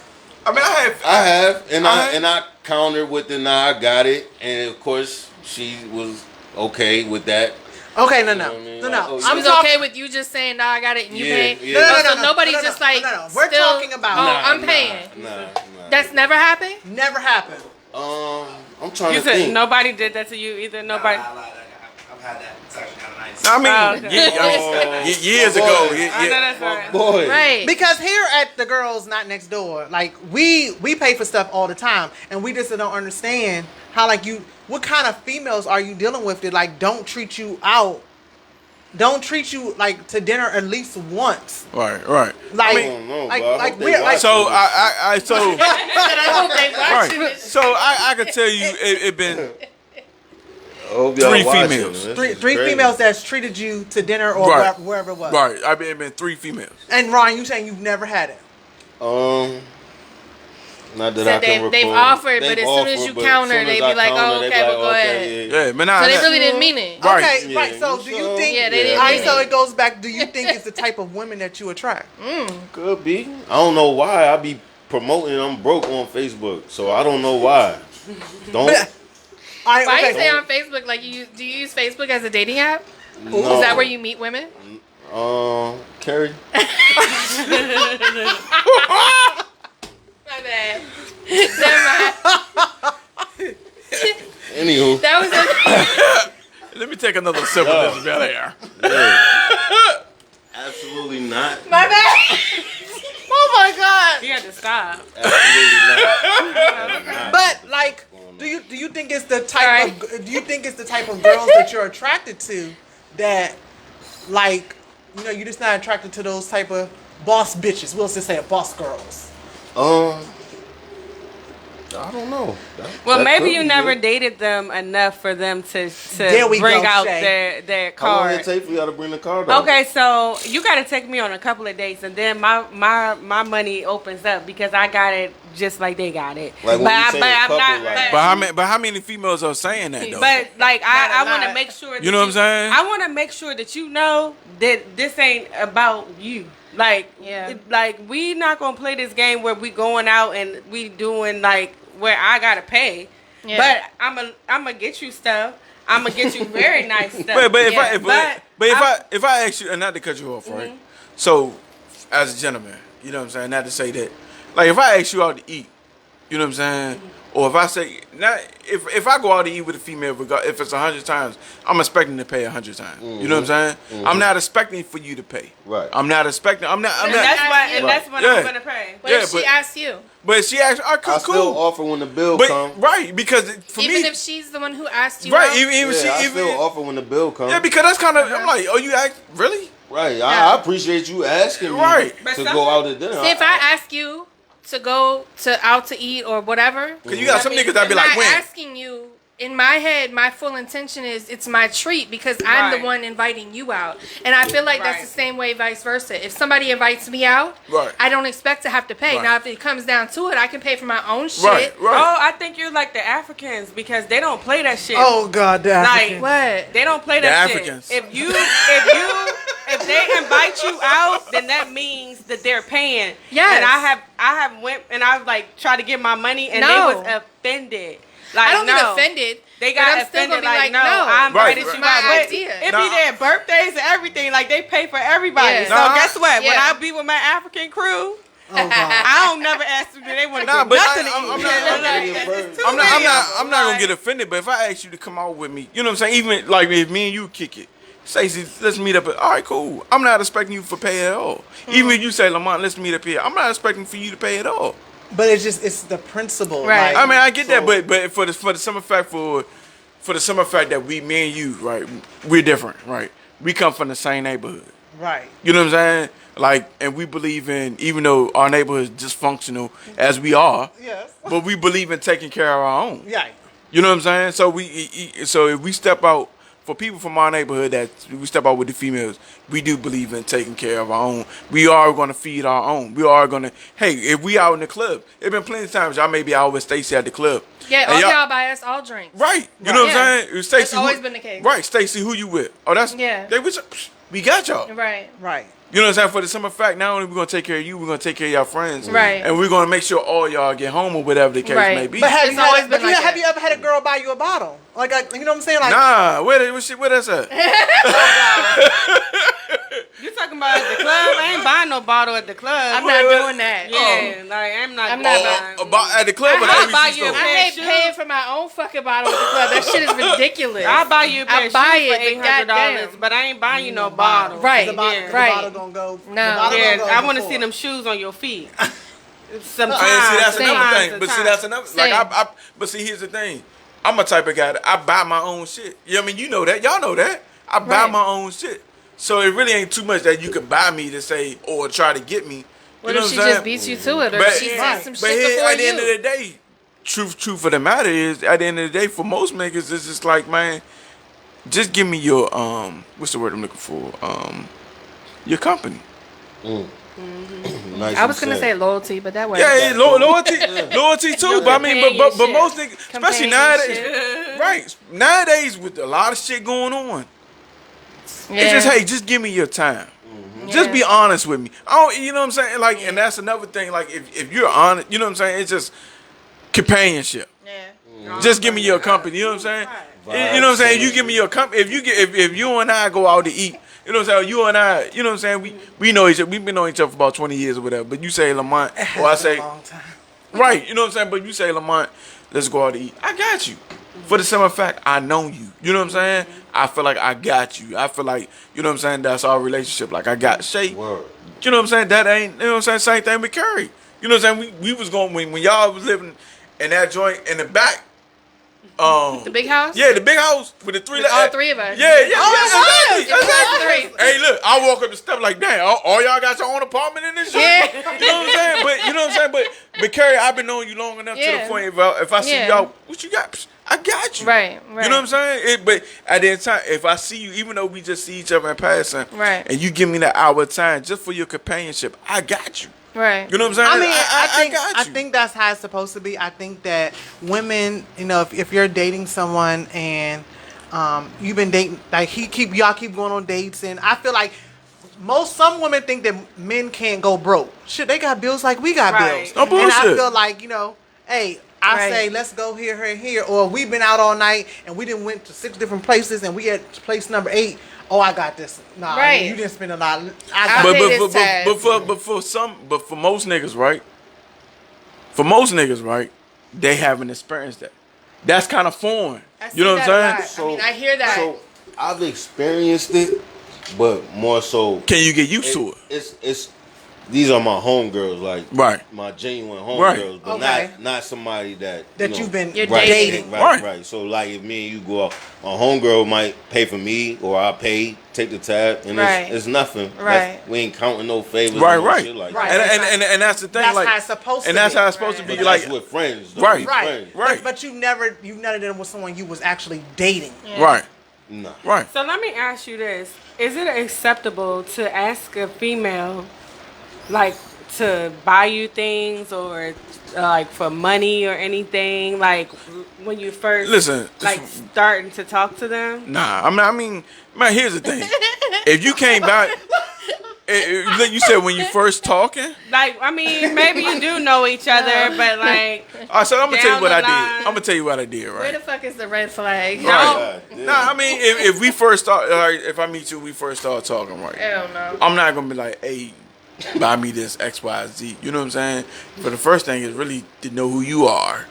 I mean, I have, and I countered with the "Nah, I got it," and of course she was okay with that. Okay, no. You know what I mean? Like, oh, She I'm was talking. okay with you just saying, "No, I got it," and you Yeah, paying. yeah. So nobody's just like. No. We're still, talking about. I'm paying. Nah. That's never happened. Never happened. I'm trying You to said think. nobody did that to you either. Nobody. I lied. I've had that. It's actually kind of nice. I mean, okay. years ago. I know that's right. Boy. Right. Because here at the Gurlz Not Next Door, like we pay for stuff all the time, and we just don't understand how like what kind of females are you dealing with that like don't treat you out, don't treat you like to dinner at least once. Right. Like, I don't know, like, bro. I like hope they we're like. watch So this. I I hope they watching right. it. So I could tell you it been I hope y'all 3 watching females. this. Three Is crazy. females that's treated you to dinner or Right. wherever it was. right. I been 3 females. And Ryan, you saying you've never had it? Not that So I can they've recall. offered, but as soon as you but counter, soon as they I be like, counter, oh, they okay, be well, go okay, ahead. Yeah, but nah, So they that- really didn't mean it. Right. Okay, Yeah, right. So you do you sure? think? Yeah, they didn't All right, mean so it. it goes back. Do you think it's the type of women that you attract? Could be. I don't know why. I be promoting I'm broke on Facebook, so I don't know why. Don't. All right, Why okay. you say on Facebook, like, do you use Facebook as a dating app? No. Is that where you meet women? Carrie. My bad. Never mind. Anywho. That was Let me take another sip of this better air. Yeah. Absolutely not. my bad. Oh my God! You had to stop. Absolutely not. But like, do you think it's the type Alright. of do you think it's the type of girls that you're attracted to that like you're just not attracted to those type of boss bitches? We'll just say boss girls. I don't know. Well, That maybe could you be never good. dated them enough for them to There we bring go, out Shay. their How long card. it take for y'all to bring the card out? Okay, so you got to take me on a couple of dates, and then my money opens up because I got it just like they got it. Like when you say a I'm couple, not. like- But how many females are saying that though? But like I Not a want to lot. make sure. That You know what I'm saying? I want to make sure that you know that this ain't about you. Like Yeah. like we not gonna play this game where we going out and we doing like where I gotta pay. Yeah. But I'm gonna get you stuff. I'm gonna get you very nice stuff. But if Yeah, if I ask you, and not to cut you off, right? So, as a gentleman, you know what I'm saying, not to say that, like if I ask you out to eat, you know what I'm saying, or if I say, not if I go out to eat with a female, if it's 100 times, I'm expecting to pay 100 times. You know what I'm saying? I'm not expecting for you to pay. Right. I'm not expecting. I'm not. and that's what Right. that's what Yeah. I'm gonna pay. What Yeah, if she but- asks you? But she actually, I cool. still offer when the bill But comes. right, because for Even me, if she's the one who asked you right, out? even Yeah, I she, still offer when the bill comes. yeah, because that's kind of. I'm like, oh, you act really? Right. Yeah. I appreciate you asking me Right. But to some- go out to dinner. See, if I ask you to go out to eat or whatever, Because you got some niggas that be I'm like, not when? asking you. In my head, my full intention is it's my treat because I'm Right. the one inviting you out, and I feel like that's Right. the same way, vice versa. If somebody invites me out, Right. I don't expect to have to pay. Right. Now, if it comes down to it, I can pay for my own shit. Right, Oh, right. I think you're like the Africans because they don't play that shit. Oh God, the Like- African. What? They don't play The that Africans. shit. If they invite you out, then that means that they're paying. Yes. And I have went and I like tried to get my money and No. they was offended. Like I don't no. get offended. They but got I'm still offended. gonna be like, no. I invited Right, you right. out. My But idea. it Nah. be their birthdays and everything. Like they pay for everybody. Yeah. So Nah. guess what? When Yeah. I be with my African crew, Oh God. I don't never ask them do they want to Nah, get but nothing I'm to eat. not- Like, I'm not- it's too I'm many not of them. gonna Like, get offended, but if I ask you to come out with me, you know what I'm saying? Even like if me and you kick it, Stacey, let's meet up. All right, cool. I'm not expecting you for pay at all. Even if you say, Lamont, let's meet up here, I'm not expecting for you to pay at all. But it's the principle, Right. like- I mean, I get that, so- but for the simple fact for the simple fact that me and you, right, we're different, right? We come from the same neighborhood. right. You know what I'm saying? Like, and we believe in, even though our neighborhood is dysfunctional as we are, Yes. but we believe in taking care of our own. Yeah. You know what I'm saying? So if we step out, for people from our neighborhood that we step out with the females, we do believe in taking care of our own. We are going to feed our own. We are going to, hey, if we out in the club, it's been plenty of times y'all may be out with Stacey at the club. Yeah, And all y'all buy us all drinks. Right. You know what Yeah. I'm saying? Stacey, That's always been the case. Right. Stacey, who you with? Oh, that's, Yeah. we got y'all. Right. Right. You know what I'm saying? For the simple fact, not only we gonna take care of you, we're gonna take care of your friends, Right? And we're gonna make sure all y'all get home or whatever the case may be. But have It's you always had, been like have that. you ever had a girl buy you a bottle? Like you know what I'm saying? Like, Nah, where that's at? You talking about at the club? I ain't buying no bottle at the club. I'm not doing that. Yeah, like I'm not buying. At the club, but I'll at buy ABC you a store. I pair hate of shoes. paying for my own fucking bottle at the club. That shit is ridiculous. I'll buy you a pair I of buy shoes for it, but $800, goddamn. but I ain't buying you no bottle. Right, the bottle, right. The bottle gonna go. No. The bottle Yeah, gonna go I want to before. see them shoes on your feet. Sometimes. See, that's another thing. sometimes, But see, sometimes. that's another. Like, Same. but see, here's the thing. I'm a type of guy that I buy my own shit. You know what I mean? You know that. Y'all know that. I buy Right. my own shit. So it really ain't too much that you can buy me to say or try to get me. What you know if she what I'm just saying? beats you to it, or But- she says some But shit here, before at the end of you? the day, truth of the matter is, at the end of the day, for most niggas, it's just like, man, just give me your what's the word I'm looking for? Your company. Nice I was and gonna said. say loyalty, but that works. Yeah, loyalty too. But I mean, but most niggas, especially nowadays, right? Nowadays with a lot of shit going on, it's just, hey, just give me your time. Just be honest with me. I don't, you know what I'm saying? Like, and that's another thing. Like, if you're honest, you know what I'm saying? It's just companionship. Yeah. Just give me your company. You know what I'm saying? You know what I'm saying? You give me your company. If you and I go out to eat, you know what I'm saying? You and I, you know what I'm saying? We know each other. We've been knowing each other for about 20 years or whatever. But you say Lamont, or I say, a long time. right? You know what I'm saying? But you say Lamont, let's go out to eat. I got you. For the simple fact, I know you. You know what I'm saying? I feel like I got you. I feel like, you know what I'm saying? That's our relationship. Like I got Shay. Word. You know what I'm saying? That ain't, you know what I'm saying? Same thing with Curry. You know what I'm saying? We was going, when y'all was living in that joint in the back. The big house? Yeah, the big house with the three. With all three of us. Yeah, It was exactly. Hey, look, I walk up the step like, damn, all y'all got your own apartment in this shit? Yeah. You know what I'm saying? But you know what I'm saying? But Carrie, I've been knowing you long enough to the Yeah. point if I see Yeah. y'all, what you got? Psh, I got you. Right. You know what I'm saying? But at the end of time, if I see you, even though we just see each other in passing, Right. and you give me that hour of time just for your companionship, I got you. Right. You know what I'm saying? I mean, I got you. think that's how it's supposed to be. I think that women, you know, if you're dating someone and you've been dating, like y'all keep going on dates, and I feel like some women think that men can't go broke. Shit, they got bills like we got Right. bills. No bullshit. And I feel like, you know, hey, I Right. say let's go here, here, and here, or we've been out all night and we didn't went to 6 different places and we at place number 8. Oh, I got this. Nah, Right. you didn't spend a lot. I'll But pay this tab. for most niggas, right? For most niggas, right? They haven't experienced that. That's kind of foreign. I see You know what that I'm a saying? lot. I hear that. So I've experienced it, but more so. Can you get used to it? It's these are my homegirls, like Right. my genuine Right. homegirls, but Okay. not somebody that you've been You're right, dating. Right. Right. So like if me and you go out, my homegirl might pay for me, or I pay, take the tab, and Right. it's nothing. Right. We ain't counting no favors. Right, and no right. Shit like Right. that. And that's the thing. That's like, how it's supposed to and that's be. how it's supposed to But be. that's Like, with friends, though. Right. With Right. friends. Right. But you never did it with someone you was actually dating. right, Nah. right. So let me ask you this: is it acceptable to ask a female, like, to buy you things or like for money or anything? Like when you first Listen, like starting to talk to them. Nah, I mean, man. Here's the thing. If you came back, you said when you first talking. Like, I mean, maybe you do know each other, but like, All right, so I'm gonna tell you Down what the I did. line. I'm gonna tell you what I did. Where Right. the fuck is the red flag? Right. God damn. Nah, I mean, if we first start, if I meet you, we first start talking, right? Hell no. I'm not gonna be like, hey, buy me this X, Y, Z. You know what I'm saying? But the first thing is really to know who you are.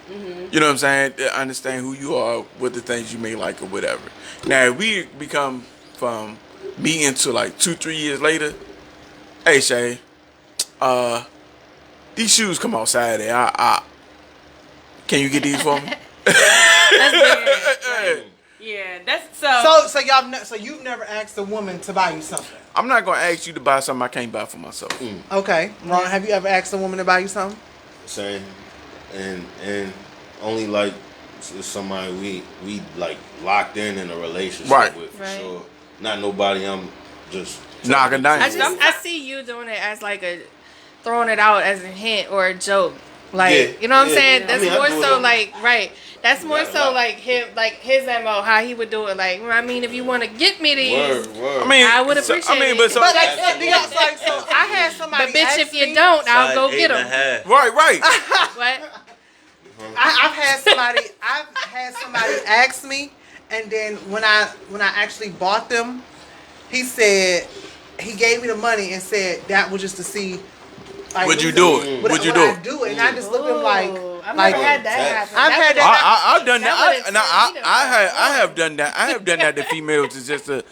You know what I'm saying? To understand who you are, what the things you may like or whatever. Now, if we become from meeting to like 2-3 years later, hey Shay, these shoes come out Saturday. Can you get these for me? that's weird. Yeah, that's So you've never asked a woman to buy you something. I'm not gonna ask you to buy something I can't buy for myself. Okay, Ron, have you ever asked a woman to buy you something? Same. And only like it's somebody we like locked in a relationship Right. with for Right. sure. Not nobody I'm just Knocking down. I see you doing it as like throwing it out as a hint or a joke. Like, you know what I'm saying? That's I more do it so on- like, right. That's more so like his MO, how he would do it. Like, I mean, if you want to get me these, Word. I mean, I would appreciate it. but so But like, so I had somebody. But bitch, ask if you me- don't, I'll go Size get 8.5. them. right. What? I've had somebody ask me, and then when I actually bought them, he said he gave me the money and said that was just to see. Like, Would you do it? Would you do I it? do it, and I just looked at him like, I've like never had that happen. I've had that. I've done that. I have done that. I have done that to females. It's just a,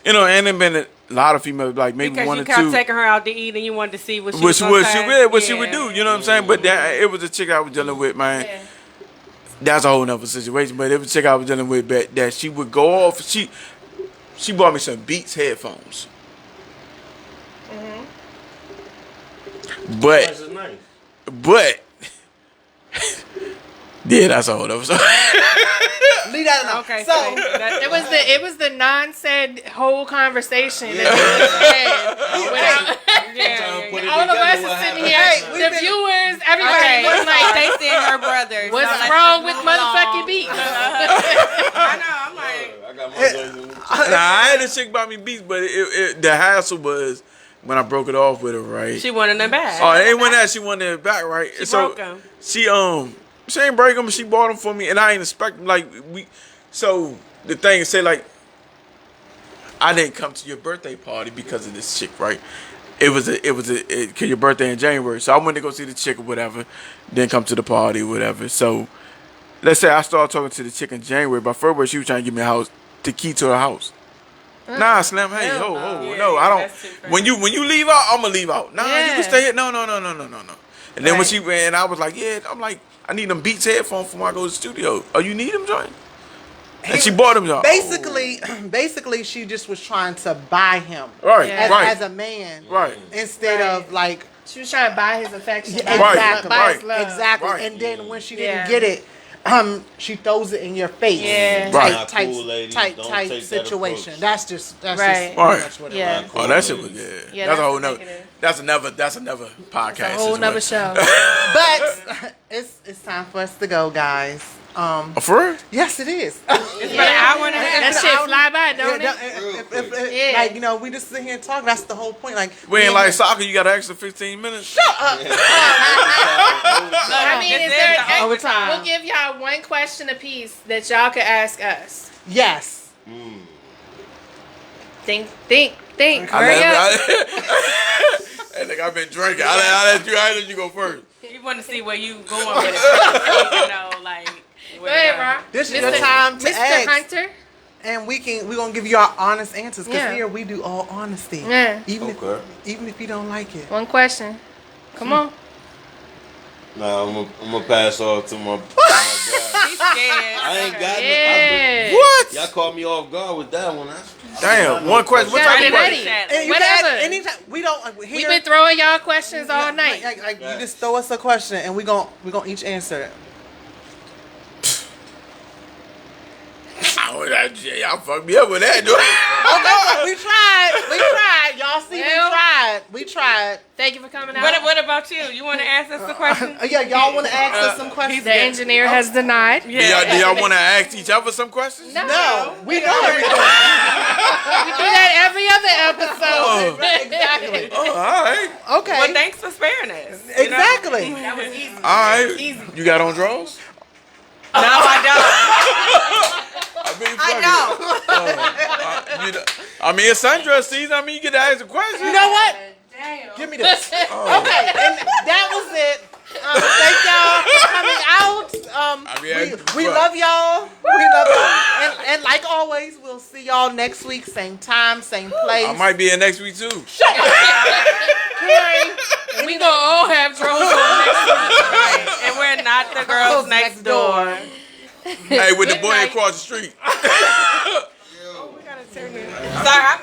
and it been a lot of females, like maybe Because one you or kept two. taking her out to eat and you wanted to see what she What was she gonna would, say. what she would do, you know what I'm saying? But that, it was a chick I was dealing with, man. Yeah. That's a whole nother situation. But it was a chick I was dealing with that she would go off. She bought me some Beats headphones. That's nice. But yeah, that's a whole other story. Leave that alone. Okay, So It was the non-said whole conversation that they just had. Without, all of us are sitting here, the viewers, everybody was like, Stacey and her brothers. what's So let's wrong just with move along. motherfucking beats? I know. I'm like, I got my joints in the Nah, I had a chick buy me Beats, but the hassle was when I broke it off with her, right? she wanted them back. Oh, it ain't when that she wanted it back, right? She so broke 'em. She ain't break them. She bought them for me, and I ain't expect them. Like so the thing is, say like, I didn't come to your birthday party because of this chick, right? It was cause your birthday in January, so I went to go see the chick or whatever. Didn't come to the party or whatever. So let's say I started talking to the chick in January. By February, she was trying to give me the key to her house. Nah, Slim. Hey, Hell ho, no. ho, no, I don't. that's too crazy. When you leave out, I'ma leave out. Nah, you Yeah. can stay here. No. And then when Right. she ran, I was like, yeah. I'm like, I need them Beats headphones for when I go to the studio. Oh, you need them, Joy? And she bought them, Joy. basically, she just was trying to buy him Right, Yeah. as a man, right. instead of like She was trying to buy his affection. Yeah, buy his- exactly, buy his right, love. exactly. Right. And then when she didn't Yeah. get it, she throws it in your face. Yeah. Right. Not cool, ladies. Type Don't take that situation. approach. That's just Right. pretty Right. much what it Yeah. was. Oh, that shit was Yeah, that's a that's whole nother. negative. That's another podcast. It's a whole nother situation. show. But it's time for us to go, guys. Oh, for real? Yes, it is. But an hour and a half. That shit fly by, don't it? Yeah. Like, we just sit here and talk. That's the whole point. Like, We ain't like soccer. You got an extra 15 minutes. I mean, is there? Overtime. We'll give y'all one question apiece that y'all could ask us. Yes. Think. Hurry up. Hey, nigga, I've been drinking. I let you go first. You want to see where you going with it. Like. Go ahead, Ron. This is your time to Mr. ask. Hunter. And we're gonna give you our honest answers because Yeah. here we do all honesty. Yeah. Even Okay. even if you don't like it. One question. Come on. Nah, I'm gonna pass off to my guy. He's scared. I ain't got Yeah. What? Y'all caught me off guard with that one. Damn. One question. What Yeah, type get of ready. question? And you Whatever. can ask anytime. We don't like, here. We've been throwing y'all questions all night. Like, you just throw us a question and we gonna each answer it. Oh, y'all fucked me up with that, dude. We tried. Y'all see, Well. we tried. Thank you for coming out. What about you? You want to ask us the question? Yeah, y'all want to ask us some questions? The engineer has denied. Do y'all want to ask each other some questions? No, we know everything. We do that every other episode. Exactly. Oh, all right. Okay. Well, thanks for sparing us. You know? Exactly. That was easy. All right. You got on draws? No, I I I mean, it's sundress season. I mean, you get to ask a question. You know what? Damn. Give me this. Okay, and that was it. Thank y'all for coming out. We love y'all. We love y'all. And like always, we'll see y'all next week, same time, same place. I might be in next week too. Carrie, We gonna all have drones on next week. don't. And we're not the girls next door. Hey, with the Good boy night. across the street. Sorry, I'm